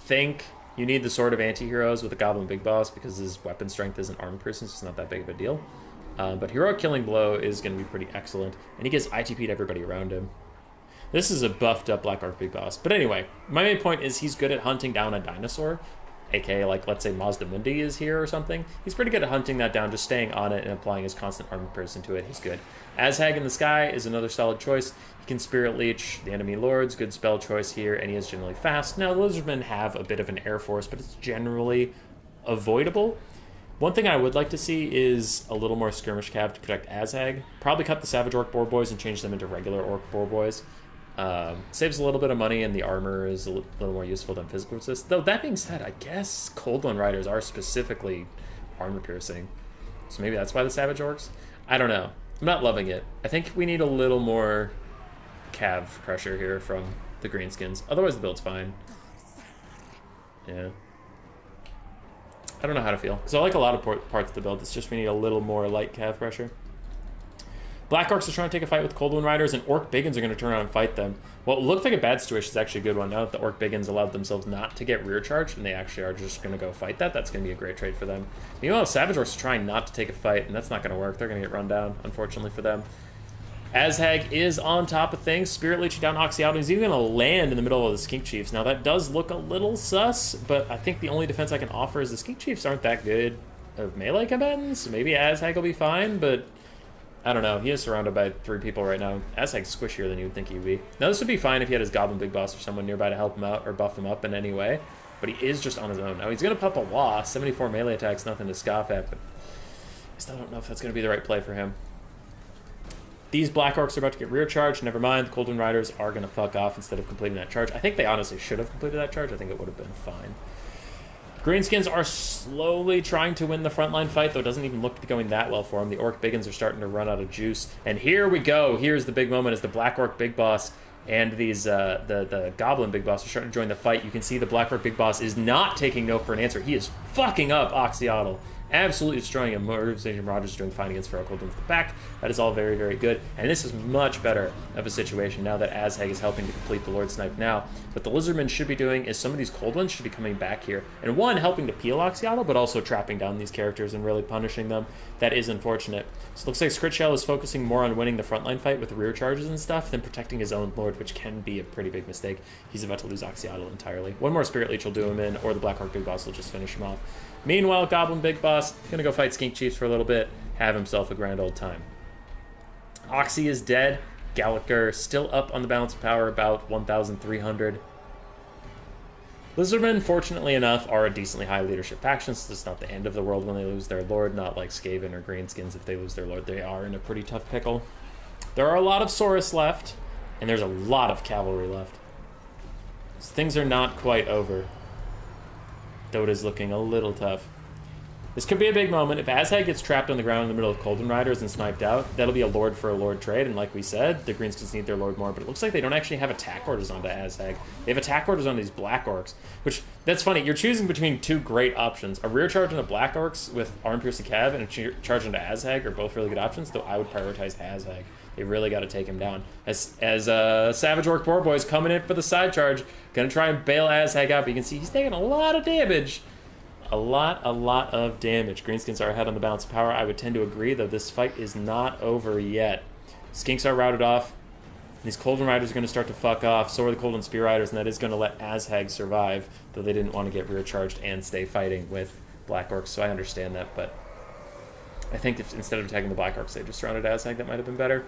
think you need the Sword of Anti-Heroes with a Goblin Big Boss because his weapon strength isn't armor person, so it's not that big of a deal. But Heroic Killing Blow is going to be pretty excellent, and he gives ITP to everybody around him. This is a buffed up Black Orc Big Boss. But anyway, my main point is he's good at hunting down a dinosaur, aka like let's say Mazda Mundi is here or something. He's pretty good at hunting that down, just staying on it and applying his constant armor person to it. He's good. Azhag in the Sky is another solid choice. He can Spirit Leech the enemy lords, good spell choice here, and he is generally fast. Now, the Lizardmen have a bit of an air force, but it's generally avoidable. One thing I would like to see is a little more skirmish cav to protect Azhag. Probably cut the Savage Orc Boar Boys and change them into regular Orc Boar Boys. Saves a little bit of money, and the armor is a little more useful than physical resist. Though, that being said, I guess Cold One Riders are specifically armor piercing. So maybe that's why the Savage Orcs? I don't know. I'm not loving it. I think we need a little more cav pressure here from the greenskins. Otherwise, the build's fine. Yeah. I don't know how to feel. Because I like a lot of parts of the build. It's just we need a little more light cav pressure. Black Orcs are trying to take a fight with Cold One Riders, and Orc Biggins are going to turn around and fight them. Well, it looked like a bad situation is actually a good one. Now that the Orc Biggins allowed themselves not to get rear charged, and they actually are just going to go fight that, that's going to be a great trade for them. Meanwhile, Savage Orcs are trying not to take a fight, and that's not going to work. They're going to get run down, unfortunately for them. Azhag is on top of things. Spirit Leeching down Oxyaldo. He's even going to land in the middle of the Skink Chiefs. Now, that does look a little sus, but I think the only defense I can offer is the Skink Chiefs aren't that good of melee combatants. Maybe Azhag will be fine, but I don't know. He is surrounded by 3 people right now. Azhag's squishier than you would think he would be. Now, this would be fine if he had his Goblin Big Boss or someone nearby to help him out or buff him up in any way, but he is just on his own. Now, he's going to pop a Wah. 74 melee attacks, nothing to scoff at, but I still don't know if that's going to be the right play for him. These Black Orcs are about to get rear charged. Never mind, the Cold One Riders are going to fuck off instead of completing that charge. I think they honestly should have completed that charge. I think it would have been fine. Greenskins are slowly trying to win the frontline fight, though it doesn't even look to be going that well for them. The Orc Biggins are starting to run out of juice. And here we go. Here's the big moment as the Black Orc Big Boss and these the Goblin Big Boss are starting to join the fight. You can see the Black Orc Big Boss is not taking no for an answer. He is fucking up Oxyaldo. Absolutely destroying him. Organization Rogers doing fine against Feral Cold Ones at the back. That is all very, very good. And this is much better of a situation now that Azhag is helping to complete the Lord Snipe now. What the Lizardmen should be doing is some of these Cold Ones should be coming back here. And one, helping to peel Oxyaldo, but also trapping down these characters and really punishing them. That is unfortunate. So it looks like Scriptshell is focusing more on winning the frontline fight with rear charges and stuff than protecting his own Lord, which can be a pretty big mistake. He's about to lose Oxyaldo entirely. One more Spirit Leech will do him in, or the Black Orc Big Boss will just finish him off. Meanwhile, Goblin Big Boss gonna go fight Skink Chiefs for a little bit, have himself a grand old time. Oxy is dead. Gallagher still up on the balance of power, about 1,300. Lizardmen, fortunately enough, are a decently high leadership faction, so it's not the end of the world when they lose their lord, not like Skaven or Greenskins if they lose their lord. They are in a pretty tough pickle. There are a lot of Saurus left, and there's a lot of cavalry left. So things are not quite over, though it is looking a little tough. This could be a big moment. If Azhag gets trapped on the ground in the middle of Colden Riders and sniped out, that'll be a Lord for a Lord trade, and like we said, the Greenskins need their Lord more, but it looks like they don't actually have attack orders onto Azhag. They have attack orders on these Black Orcs, which, that's funny, you're choosing between two great options. A rear charge into Black Orcs with Arm Piercing Cav and a charge into Azhag are both really good options, though I would prioritize Azhag. They really got to take him down. As Savage Orc Boar Boy's coming in for the side charge, gonna try and bail Azhag out, but you can see he's taking a lot of damage. A lot of damage. Greenskins are ahead on the balance of power. I would tend to agree, though this fight is not over yet. Skinks are routed off. These Colden Riders are going to start to fuck off. So are the Colden Spear Riders, and that is going to let Azhag survive, though they didn't want to get rear charged and stay fighting with Black Orcs, so I understand that, but I think if instead of attacking the Black Orcs, they just surrounded Azhag, that might have been better.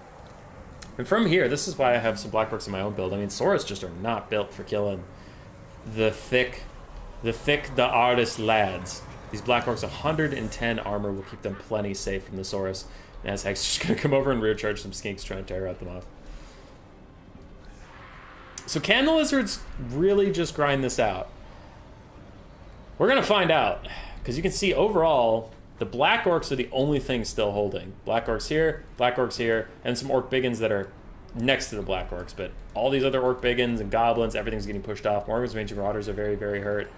And from here, this is why I have some Black Orcs in my own build. I mean, Saurus just are not built for killing the artist lads. These Black Orcs, 110 armor will keep them plenty safe from the Saurus. And Azhag's just going to come over and rear charge some Skinks trying to tear out them off. So can the Lizards really just grind this out? We're going to find out. Because you can see overall, the Black Orcs are the only thing still holding. Black Orcs here, and some Orc Biggins that are next to the Black Orcs. But all these other Orc Biggins and Goblins, everything's getting pushed off. Morgan's Ranging Marauders are very, very hurt.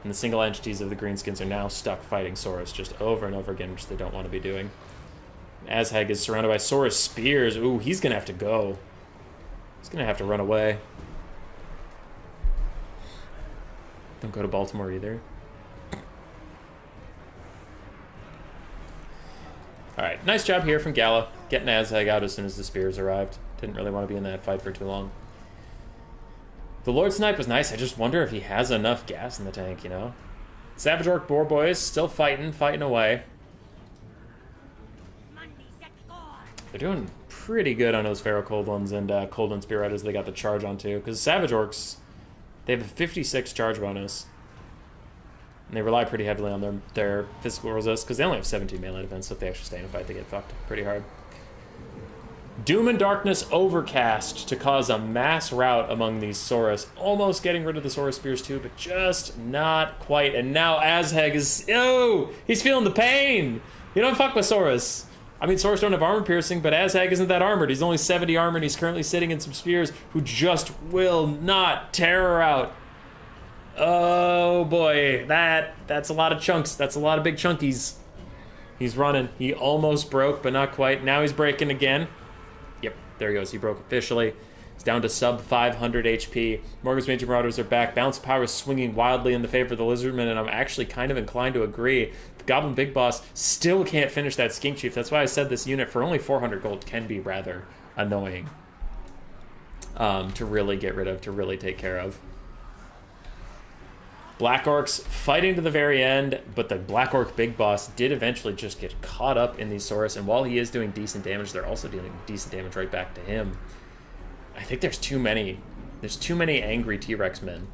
And the single entities of the Greenskins are now stuck fighting Saurus just over and over again, which they don't want to be doing. Azhag is surrounded by Saurus spears. Ooh, he's going to have to go. He's going to have to run away. Don't go to Baltimore either. Alright, nice job here from Gala. Getting Azhag out as soon as the spears arrived. Didn't really want to be in that fight for too long. The Lord Snipe was nice. I just wonder if he has enough gas in the tank, you know? Savage Orc Boar Boys still fighting away. They're doing pretty good on those Pharaoh Cold ones and Cold Spear Riders they got the charge on too. Because Savage Orcs, they have a 56 charge bonus. And they rely pretty heavily on their physical resist because they only have 17 melee defense, so if they actually stay in a fight, they get fucked pretty hard. Doom and Darkness Overcast to cause a mass rout among these Saurus. Almost getting rid of the Saurus Spears too, but just not quite. And now Azhag is... Oh! He's feeling the pain! You don't fuck with Saurus. I mean, Saurus don't have armor piercing, but Azhag isn't that armored. He's only 70 armor, and he's currently sitting in some spears who just will not tear her out. Oh boy, that's a lot of chunks. That's a lot of big chunkies. He's running. He almost broke, but not quite. Now he's breaking again. Yep, there he goes. He broke officially. He's down to sub 500 HP. Morgan's Major Marauders are back. Bounce power is swinging wildly in the favor of the Lizardmen, and I'm actually kind of inclined to agree. The Goblin Big Boss still can't finish that Skink Chief. That's why I said this unit for only 400 gold can be rather annoying to really get rid of, to really take care of. Black Orcs fighting to the very end, but the Black Orc Big Boss did eventually just get caught up in these Saurus, and while he is doing decent damage, they're also dealing decent damage right back to him. I think there's too many angry T-Rex men.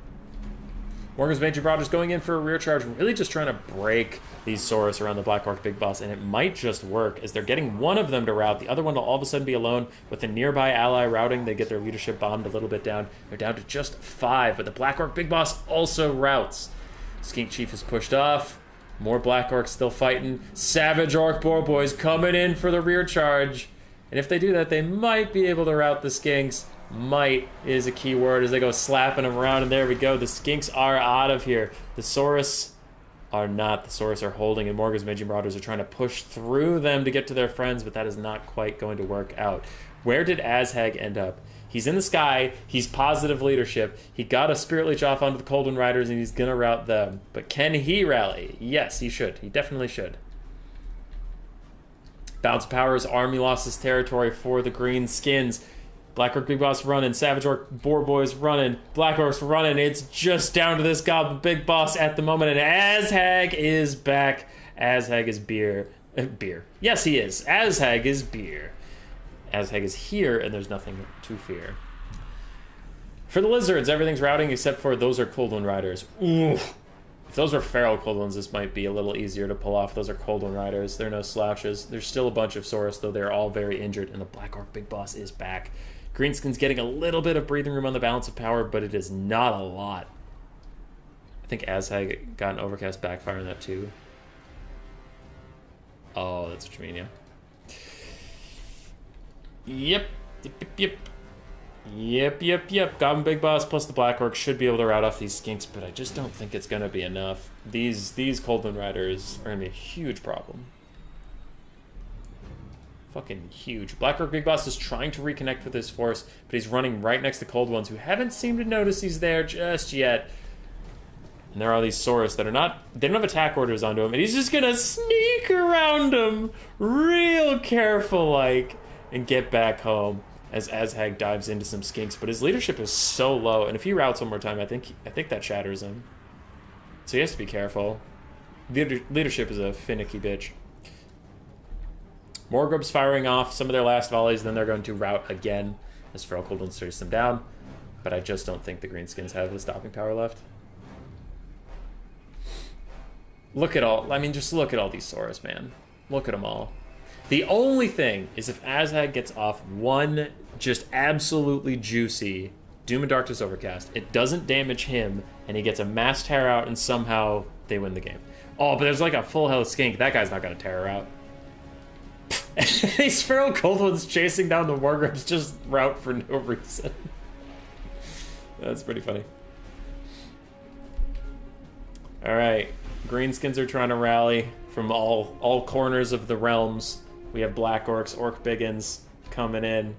Morgan's Major Marauders going in for a rear charge, really just trying to break these Saurus around the Black Orc Big Boss, and it might just work, as they're getting one of them to rout, the other one will all of a sudden be alone. With a nearby ally routing, they get their leadership bombed a little bit down. They're down to just 5, but the Black Orc Big Boss also routs. Skink Chief is pushed off. More Black Orcs still fighting. Savage Orc Boar Boys coming in for the rear charge. And if they do that, they might be able to rout the Skinks. Might is a key word as they go slapping them around, and there we go. The Skinks are out of here. The Saurus are not. The Saurus are holding, and Morgan's Major Marauders are trying to push through them to get to their friends, but that is not quite going to work out. Where did Azhag end up? He's in the sky. He's positive leadership. He got a Spirit Leech off onto the Colden Riders, and he's going to rout them. But can he rally? Yes, he should. He definitely should. Bounce Power's army lost his territory for the Green Skins. Black Orc Big Boss running, Savage Orc Boar Boys running, Black Orcs running. It's just down to this Goblin Big Boss at the moment, and Azhag is back. Azhag is beer. Yes, he is. Azhag is beer. Azhag is here, and there's nothing to fear. For the Lizards, everything's routing except for those are Coldwind Riders. Ooh. If those were feral Coldwinds, this might be a little easier to pull off. Those are Coldwind Riders. They're no slouches. There's still a bunch of Saurus, though they're all very injured, and the Black Orc Big Boss is back. Greenskin's getting a little bit of breathing room on the balance of power, but it is not a lot. I think Azhag got an Overcast backfire on that too. Oh, that's what you mean, yeah. Yep. Yep. Goblin Big Boss plus the Black Orc should be able to rout off these skinks, but I just don't think it's gonna be enough. These Coldwind Riders are gonna be a huge problem. Fucking huge. Black Orc Big Boss is trying to reconnect with his force, but he's running right next to Cold Ones who haven't seemed to notice he's there just yet. And there are these Saurus that are not... They don't have attack orders onto him, and he's just gonna sneak around them real careful-like and get back home as Azhag dives into some skinks. But his leadership is so low, and if he routes one more time, I think that shatters him. So he has to be careful. Leadership is a finicky bitch. Morgrub's firing off some of their last volleys, then they're going to rout again as Feral Cold One stares them down. But I just don't think the Greenskins have the stopping power left. Look at all... I mean, just look at all these Saurus, man. Look at them all. The only thing is if Azhag gets off one just absolutely juicy Doom and Darkness Overcast, it doesn't damage him, and he gets a mass tear out, and somehow they win the game. Oh, but there's like a full health skink. That guy's not going to tear her out. These Feral Cold Ones chasing down the Wargrubs just route for no reason. That's pretty funny. Alright. Greenskins are trying to rally from all corners of the realms. We have Black Orcs, Orc Biggins coming in.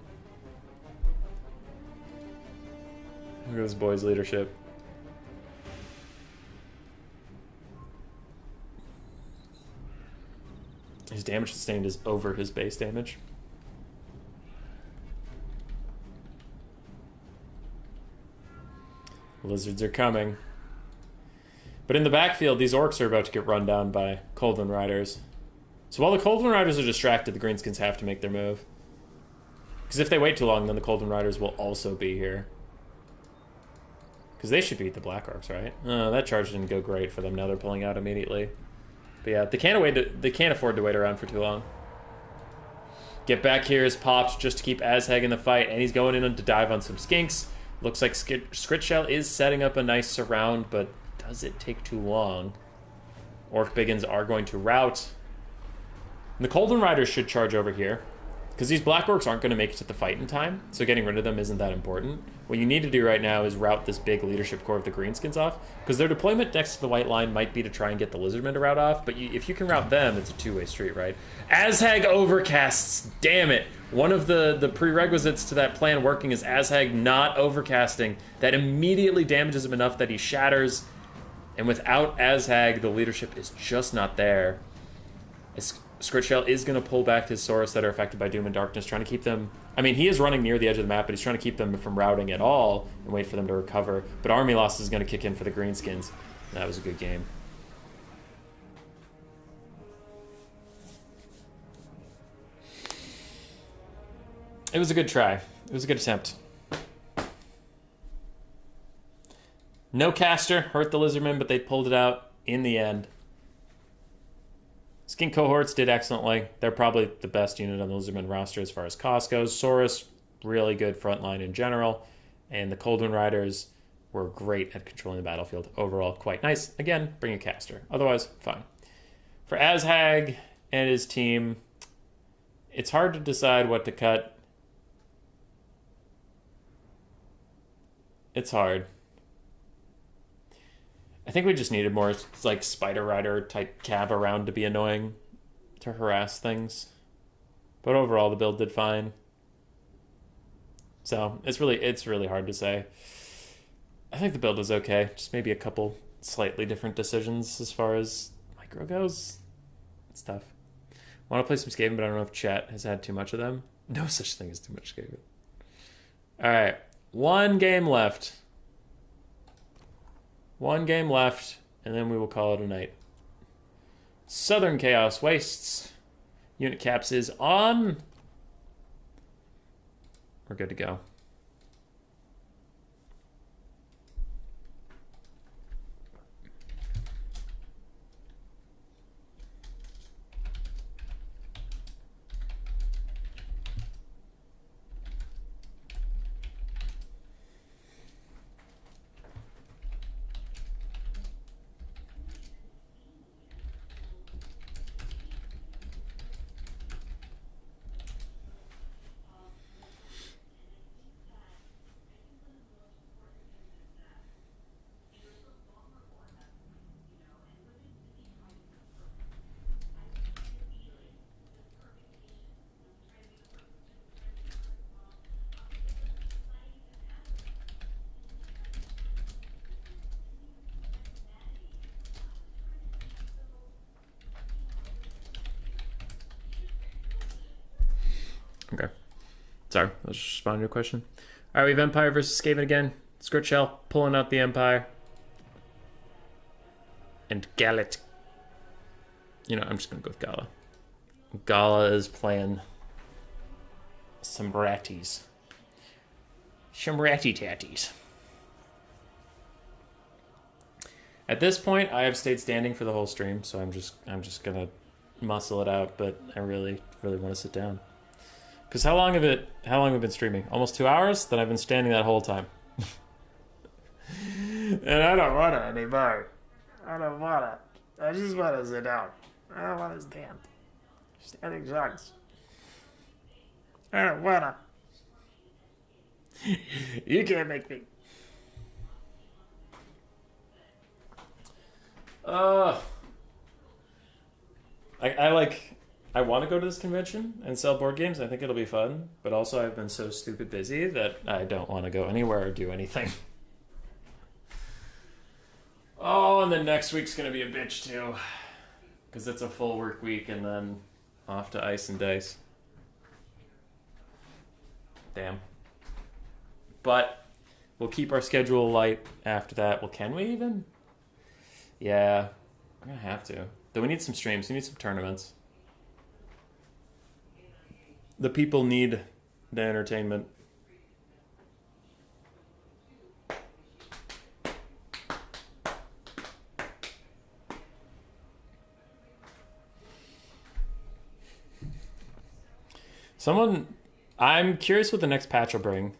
Look at this boy's leadership. His damage sustained is over his base damage. Lizards are coming. But in the backfield, these Orcs are about to get run down by Coldwind Riders. So while the Coldwind Riders are distracted, the Greenskins have to make their move. Because if they wait too long, then the Coldwind Riders will also be here. Because they should beat the Black Orcs, right? That charge didn't go great for them. Now they're pulling out immediately. But yeah, they can't afford to wait around for too long. Get back here is popped just to keep Azhag in the fight, and he's going in to dive on some skinks. Looks like Scriptshell is setting up a nice surround, but does it take too long? Orc Biggins are going to rout. And the Coldwind Riders should charge over here, because these Black Orcs aren't going to make it to the fight in time, so getting rid of them isn't that important. What you need to do right now is route this big leadership core of the Greenskins off, because their deployment next to the white line might be to try and get the Lizardmen to route off, but if you can route them, it's a two-way street, right? Azhag overcasts, damn it! One of the prerequisites to that plan working is Azhag not overcasting. That immediately damages him enough that he shatters, and without Azhag, the leadership is just not there. Scriptshell is going to pull back his Saurus that are affected by Doom and Darkness, trying to keep them... I mean, he is running near the edge of the map, but he's trying to keep them from routing at all and wait for them to recover. But army loss is going to kick in for the Greenskins. That was a good game. It was a good try. It was a good attempt. No caster, hurt the Lizardmen, but they pulled it out in the end. Skink cohorts did excellently. They're probably the best unit on the Lizardmen roster as far as cost goes. Saurus, really good frontline in general. And the Coldwind Riders were great at controlling the battlefield. Overall, quite nice. Again, bring a caster. Otherwise, fine. For Azhag and his team, it's hard to decide what to cut. It's hard. I think we just needed more like Spider Rider type cav around to be annoying, to harass things. But overall, the build did fine. So it's really hard to say. I think the build is okay. Just maybe a couple slightly different decisions as far as micro goes. It's tough. I want to play some Skaven, but I don't know if chat has had too much of them. No such thing as too much Skaven. All right, one game left. One game left, and then we will call it a night. Southern Chaos Wastes. Unit caps is on. We're good to go. Okay. Sorry, I was just responding to a question. All right, we have Empire versus Skaven again. Scriptshell pulling out the Empire. And Gala. You know, I'm just going to go with Gala. Gala is playing some ratties. Some ratty tatties. At this point, I have stayed standing for the whole stream, so I'm just gonna muscle it out. But I really want to sit down. Because how long have we been streaming? Almost 2 hours. Then I've been standing that whole time. And I don't want to anymore. I don't want to. I just want to sit down. I don't want to stand. Standing sucks. I don't want to. You can't make me. I want to go to this convention and sell board games. I think it'll be fun. But also I've been so stupid busy that I don't want to go anywhere or do anything. Oh, and then next week's going to be a bitch too. Because it's a full work week and then off to ice and dice. Damn. But we'll keep our schedule light after that. Well, can we even? Yeah, we're going to have to. Though we need some streams. We need some tournaments. The people need the entertainment. I'm curious what the next patch will bring.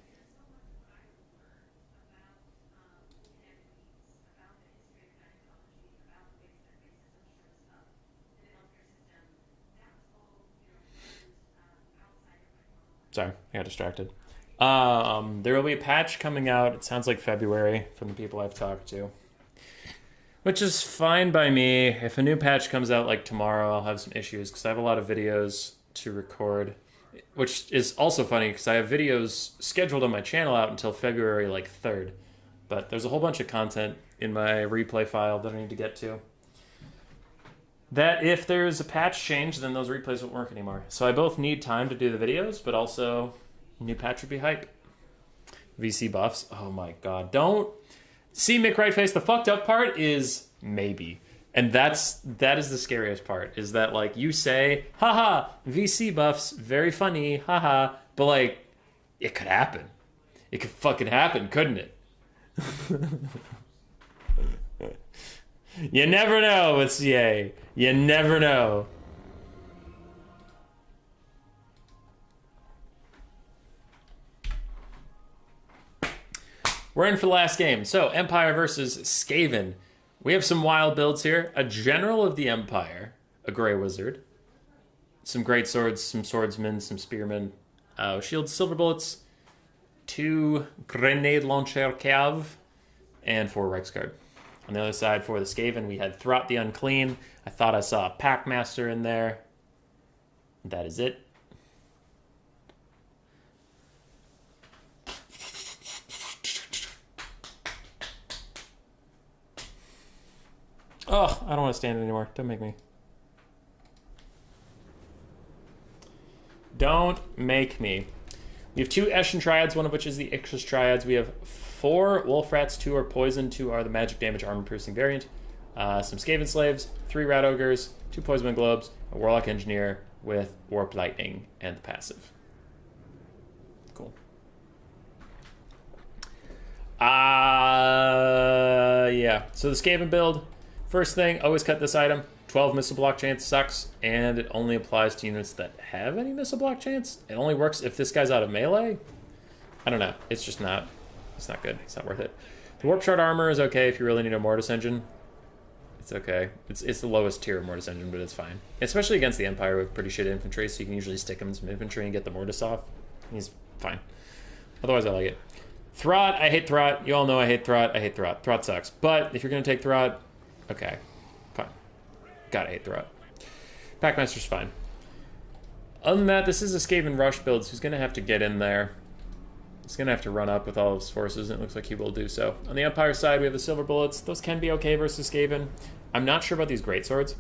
Sorry, I got distracted. There will be a patch coming out. It sounds like February from the people I've talked to. Which is fine by me. If a new patch comes out like tomorrow, I'll have some issues because I have a lot of videos to record. Which is also funny because I have videos scheduled on my channel out until February like 3rd. But there's a whole bunch of content in my replay file that I need to get to. That if there's a patch change, then those replays won't work anymore. So I both need time to do the videos, but also new patch would be hype. VC buffs. Oh my god. Don't see Mick Rightface. The fucked up part is maybe. And that is the scariest part, is that like you say, haha, VC buffs, very funny, haha, but like it could happen. It could fucking happen, couldn't it? You never know with CA. You never know. We're in for the last game. So, Empire versus Skaven. We have some wild builds here. A general of the Empire, a gray wizard, some great swords, some swordsmen, some spearmen, shields, silver bullets, 2 grenade launcher cav, and 4 Reiksguard. On the other side for the Skaven, we had Throt the Unclean. I thought I saw a Packmaster in there. That is it. Oh, I don't want to stand anymore. Don't make me. Don't make me. We have 2 Eshin Triads, one of which is the Ixis Triads. We have 4 Wolf Rats, 2 are Poison, 2 are the Magic Damage Armor Piercing variant. Some Skaven Slaves, 3 Rat Ogres, 2 Poison Globes, a Warlock Engineer with Warp Lightning and the passive. Cool. Yeah. So the Skaven build. First thing, always cut this item. 12 missile block chance sucks, and it only applies to units that have any missile block chance. It only works if this guy's out of melee. I don't know. It's just not. It's not good. It's not worth it. The Warp Shard armor is okay if you really need a Mortis engine. It's okay. It's the lowest tier of Mortis engine, but it's fine. Especially against the Empire with pretty shit infantry, so you can usually stick him in some infantry and get the Mortis off. He's fine. Otherwise, I like it. Throt, I hate Throt. You all know I hate Throt. I hate Throt. Throt sucks. But if you're going to take Throt, okay. Fine. Gotta hate Throt. Packmaster's fine. Other than that, this is a Skaven Rush build, so he's going to have to get in there. He's going to have to run up with all of his forces, and it looks like he will do so. On the Empire side, we have the Silver Bullets. Those can be okay versus Skaven. I'm not sure about these Greatswords.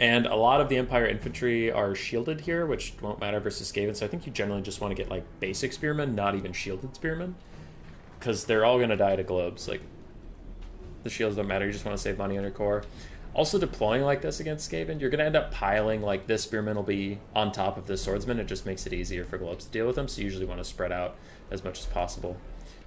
And a lot of the Empire infantry are shielded here, which won't matter versus Skaven, so I think you generally just want to get, like, basic spearmen, not even shielded spearmen. Because they're all going to die to globes. Like, the shields don't matter, you just want to save money on your core. Also, deploying like this against Skaven, you're going to end up piling, like, this spearman will be on top of this swordsman. It just makes it easier for globes to deal with them, so you usually want to spread out as much as possible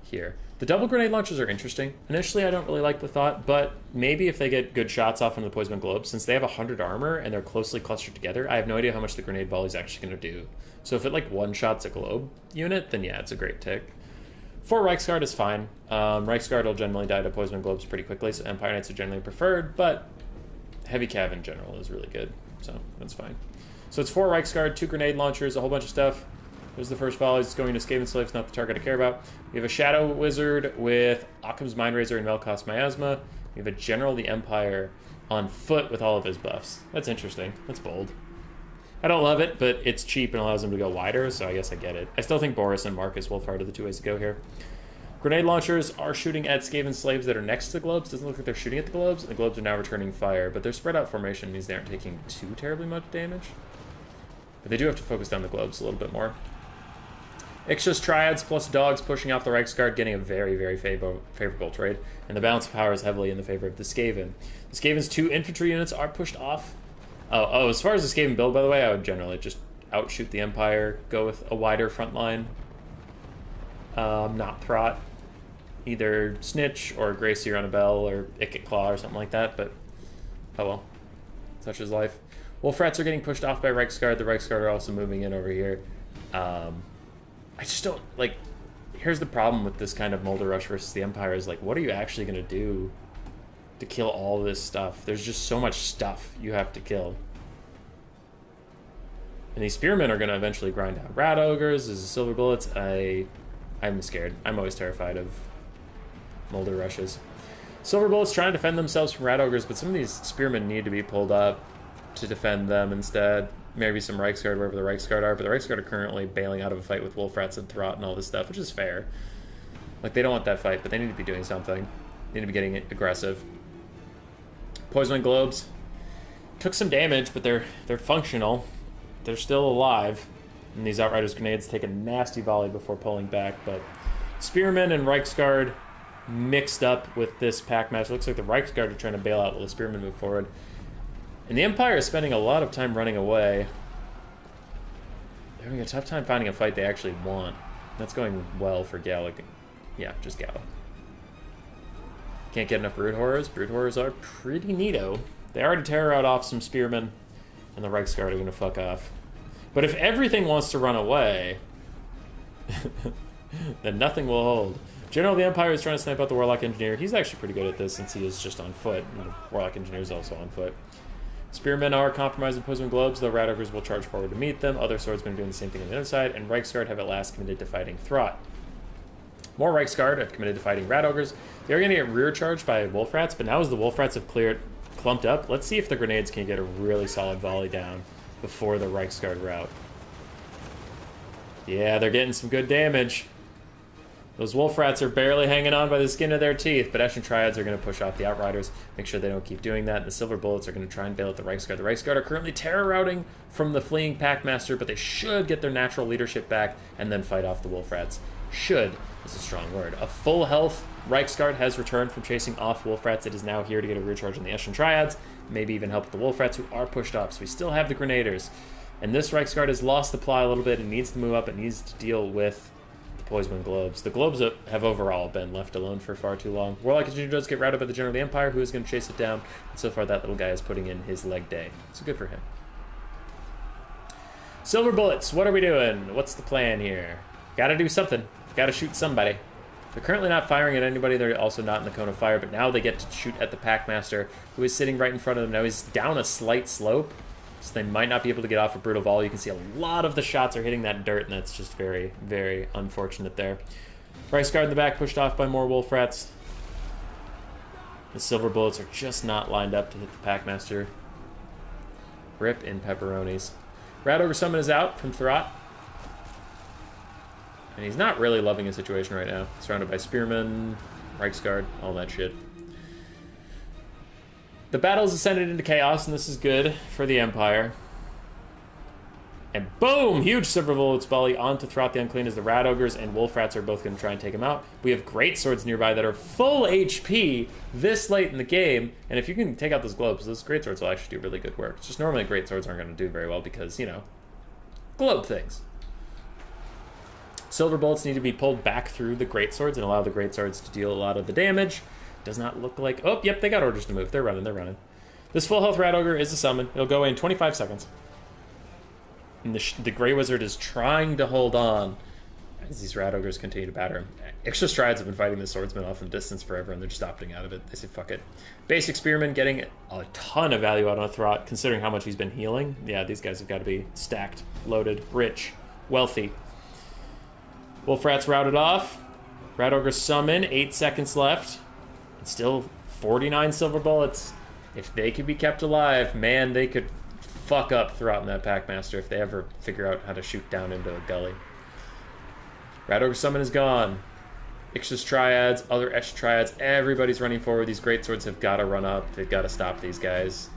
here. The double grenade launchers are interesting. Initially, I don't really like the thought, but maybe if they get good shots off into the poison globes, since they have 100 armor and they're closely clustered together, I have no idea how much the grenade volley is actually going to do. So if it, like, one-shots a globe unit, then yeah, it's a great tick. 4 Reichsguard is fine. Reichsguard will generally die to poison globes pretty quickly, so Empire Knights are generally preferred, but heavy cav in general is really good, so that's fine. So it's 4 Reichsguard, 2 grenade launchers, a whole bunch of stuff. There's the first volley. It's going to Skaven Slaves, not the target I care about. We have a Shadow Wizard with Occam's Mindrazor and Melkoth's Miasma. We have a General of the Empire on foot with all of his buffs. That's interesting. That's bold. I don't love it, but it's cheap and allows him to go wider, so I guess I get it. I still think Boris and Marcus Wolfhard are the 2 ways to go here. Grenade launchers are shooting at Skaven Slaves that are next to the globes. Doesn't look like they're shooting at the globes, and the globes are now returning fire, but their spread out formation means they aren't taking too terribly much damage. But they do have to focus down the globes a little bit more. Ixchia's Triads plus Dogs pushing off the Reichsguard, getting a very, very favorable trade, and the balance of power is heavily in the favor of the Skaven. The Skaven's 2 infantry units are pushed off. Oh, as far as the Skaven build, by the way, I would generally just outshoot the Empire, go with a wider front line. Not Throt. Either Snitch or Gracier on a Bell or Ikit Claw or something like that, but oh well. Such is life. Wolf Rats are getting pushed off by Reichsguard. The Reichsguard are also moving in over here. I just don't, like, here's the problem with this kind of Molder Rush versus the Empire is, like, what are you actually going to do to kill all this stuff? There's just so much stuff you have to kill. And these Spearmen are going to eventually grind out Rat Ogres. As Silver Bullets, I'm scared. I'm always terrified of Molder Rushes. Silver Bullets trying to defend themselves from Rat Ogres, but some of these Spearmen need to be pulled up to defend them instead. Maybe some Reichsguard wherever the Reichsguard are, but the Reichsguard are currently bailing out of a fight with Wolf Rats and Throt and all this stuff, which is fair. Like, they don't want that fight, but they need to be doing something. They need to be getting aggressive. Poison Globes took some damage, but they're functional. They're still alive. And these Outriders grenades take a nasty volley before pulling back, but Spearmen and Reichsguard mixed up with this pack match. It looks like the Reichsguard are trying to bail out while the Spearmen move forward. And the Empire is spending a lot of time running away. They're having a tough time finding a fight they actually want. That's going well for Gala. Yeah, just Gala. Can't get enough Brood Horrors. Brood Horrors are pretty neato. They already terror off some Spearmen, and the Reichsguard are going to fuck off. But if everything wants to run away, then nothing will hold. General of the Empire is trying to snipe out the Warlock Engineer. He's actually pretty good at this since he is just on foot. And the Warlock Engineer is also on foot. Spearmen are compromised in Poison Globes, though Rat Ogres will charge forward to meet them. Other swordsmen are doing the same thing on the other side, and Reichsguard have at last committed to fighting Throt. More Reichsguard have committed to fighting Rat Ogres. They are going to get rear charged by Wolf Rats, but now as the Wolf Rats have clumped up, let's see if the grenades can get a really solid volley down before the Reichsguard rout. Yeah, they're getting some good damage. Those Wolf Rats are barely hanging on by the skin of their teeth, but Eshin Triads are going to push off the Outriders, make sure they don't keep doing that, and the Silver Bullets are going to try and bail out the Reichsguard. The Reichsguard are currently terror routing from the fleeing Packmaster, but they should get their natural leadership back and then fight off the Wolf Rats. Should is a strong word. A full health Reichsguard has returned from chasing off Wolf Rats. It is now here to get a rear charge on the Eshin Triads, maybe even help the Wolf Rats who are pushed off, so we still have the Grenaders. And this Reichsguard has lost the ply a little bit and needs to move up. It needs to deal with Poison Globes. The Globes have overall been left alone for far too long. Warlock Engineer does get routed by the General of the Empire, who is going to chase it down. And so far, that little guy is putting in his leg day. So good for him. Silver Bullets, what are we doing? What's the plan here? Gotta do something. Gotta shoot somebody. They're currently not firing at anybody. They're also not in the cone of fire, but now they get to shoot at the Packmaster, who is sitting right in front of them. Now he's down a slight slope, so they might not be able to get off a brutal volley. You can see a lot of the shots are hitting that dirt, and that's just very, very unfortunate there. Reichsguard in the back pushed off by more Wolf Rats. The Silver Bullets are just not lined up to hit the Packmaster. Rip in pepperonis. Rat Ogre Summon is out from Throt. And he's not really loving his situation right now. Surrounded by Spearmen, Reichsguard, all that shit. The battle's ascended into chaos, and this is good for the Empire. And boom! Huge Silver Bullet's volley onto Throth the Unclean as the Rat Ogres and Wolf Rats are both going to try and take him out. We have great swords nearby that are full HP this late in the game. And if you can take out those globes, those great swords will actually do really good work. It's just normally great swords aren't going to do very well because, you know, globe things. Silver Bullets need to be pulled back through the great swords and allow the great swords to deal a lot of the damage. Does not look like... Oh, yep, they got orders to move. They're running. This full health Rat Ogre is a summon. It'll go in 25 seconds. And the Grey Wizard is trying to hold on as these Rat Ogres continue to batter him. Extra Strides have been fighting the Swordsman off in the distance forever, and they're just opting out of it. They say, fuck it. Basic Spearman getting a ton of value out on Throth, considering how much he's been healing. Yeah, these guys have got to be stacked, loaded, rich, wealthy. Wolf Rat's routed off. Rat Ogre summon, 8 seconds left. And still 49 Silver Bullets. If they could be kept alive, man, they could fuck up Throth and that Packmaster if they ever figure out how to shoot down into a gully. Rat Ogre summon is gone. Ix's Triads, other Esh Triads, everybody's running forward. These great swords have got to run up. They've got to stop these guys.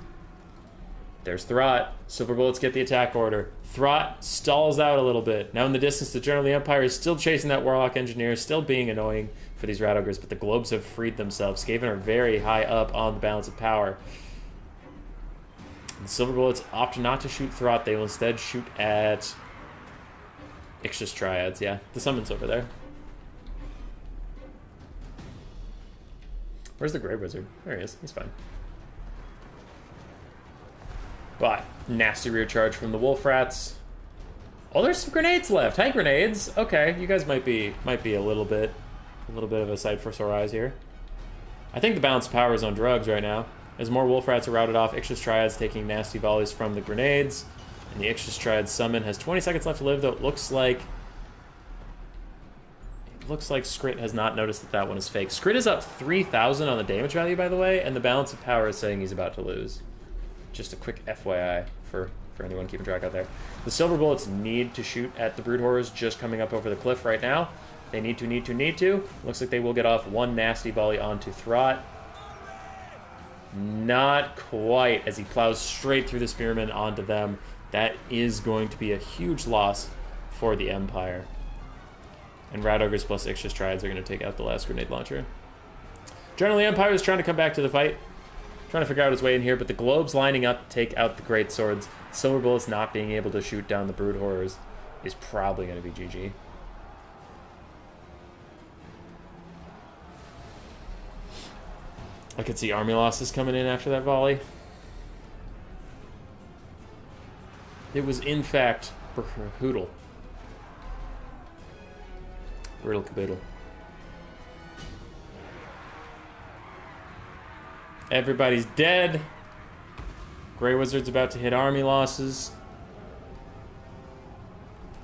There's Throth. Silver Bullets get the attack order. Throth stalls out a little bit. Now in the distance, the General of the Empire is still chasing that Warlock Engineer, still being annoying for these Rat Ogres, but the globes have freed themselves. Skaven are very high up on the balance of power. The Silver Bullets opt not to shoot Throth. They will instead shoot at Ix's Triads. Yeah, the summon's over there. Where's the Grey Wizard? There he is. He's fine. But nasty rear charge from the Wolf Rats. Oh, there's some grenades left. Hey, grenades. Okay, you guys might be a little bit of a sight for sore eyes here. I think the balance of power is on drugs right now. As more Wolf Rats are routed off, Ix's Triads taking nasty volleys from the grenades. And the Ix's Triad summon has 20 seconds left to live, though it looks like Scrit has not noticed that that one is fake. Scrit is up 3,000 on the damage value, by the way, and the balance of power is saying he's about to lose. Just a quick FYI for anyone keeping track out there. The Silver Bullets need to shoot at the Brood Horrors just coming up over the cliff right now. They need to. Looks like they will get off one nasty volley onto Throth. Not quite, as he plows straight through the Spearman onto them. That is going to be a huge loss for the Empire. And Rat Ogres plus Ix's Triads are going to take out the last grenade launcher. Generally, Empire is trying to come back to the fight. Trying to figure out his way in here, but the globes lining up to take out the great swords. Silver Bullets not being able to shoot down the Brood Horrors is probably going to be GG. I could see army losses coming in after that volley. It was, in fact, Hoodle. Riddle caboodle. Everybody's dead. Grey Wizard's about to hit army losses.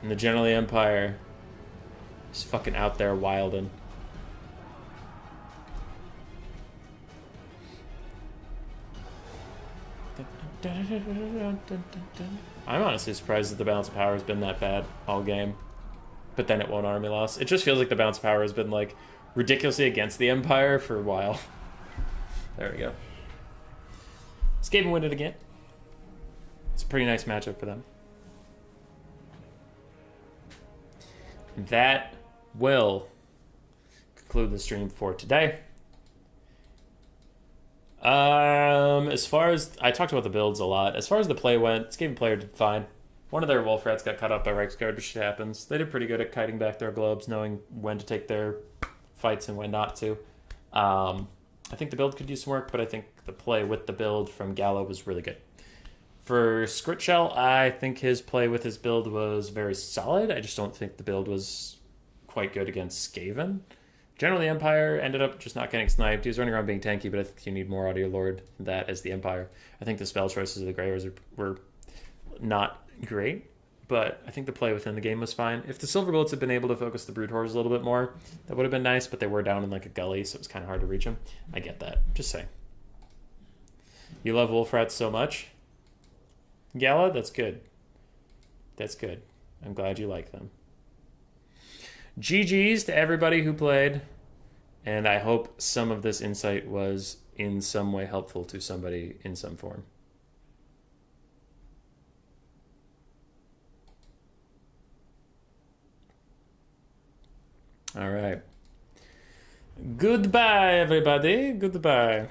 And the General of the Empire is fucking out there wilding. I'm honestly surprised that the balance of power has been that bad all game. But then it won't army loss. It just feels like the balance of power has been like ridiculously against the Empire for a while. There we go. Skaven win it again. It's a pretty nice matchup for them. That will conclude the stream for today. As far as I talked about the builds a lot. As far as the play went, Skaven player did fine. One of their Wolf Rats got cut up by Reiksguard, which happens. They did pretty good at kiting back their globes, knowing when to take their fights and when not to. I think the build could use some work, but I think the play with the build from Gala was really good. For Scriptshell, I think his play with his build was very solid. I just don't think the build was quite good against Skaven. Generally, Empire ended up just not getting sniped. He was running around being tanky, but I think you need more Audio Lord than that as the Empire. I think the spell choices of the Grey Wizard were not great, but I think the play within the game was fine. If the Silver Bullets had been able to focus the Brood Horrors a little bit more, that would have been nice, but they were down in like a gully, so it was kind of hard to reach them. I get that. Just saying. You love Wolf Rats so much? Gala? That's good. That's good. I'm glad you like them. GG's to everybody who played, and I hope some of this insight was in some way helpful to somebody in some form. All right. Goodbye, everybody. Goodbye.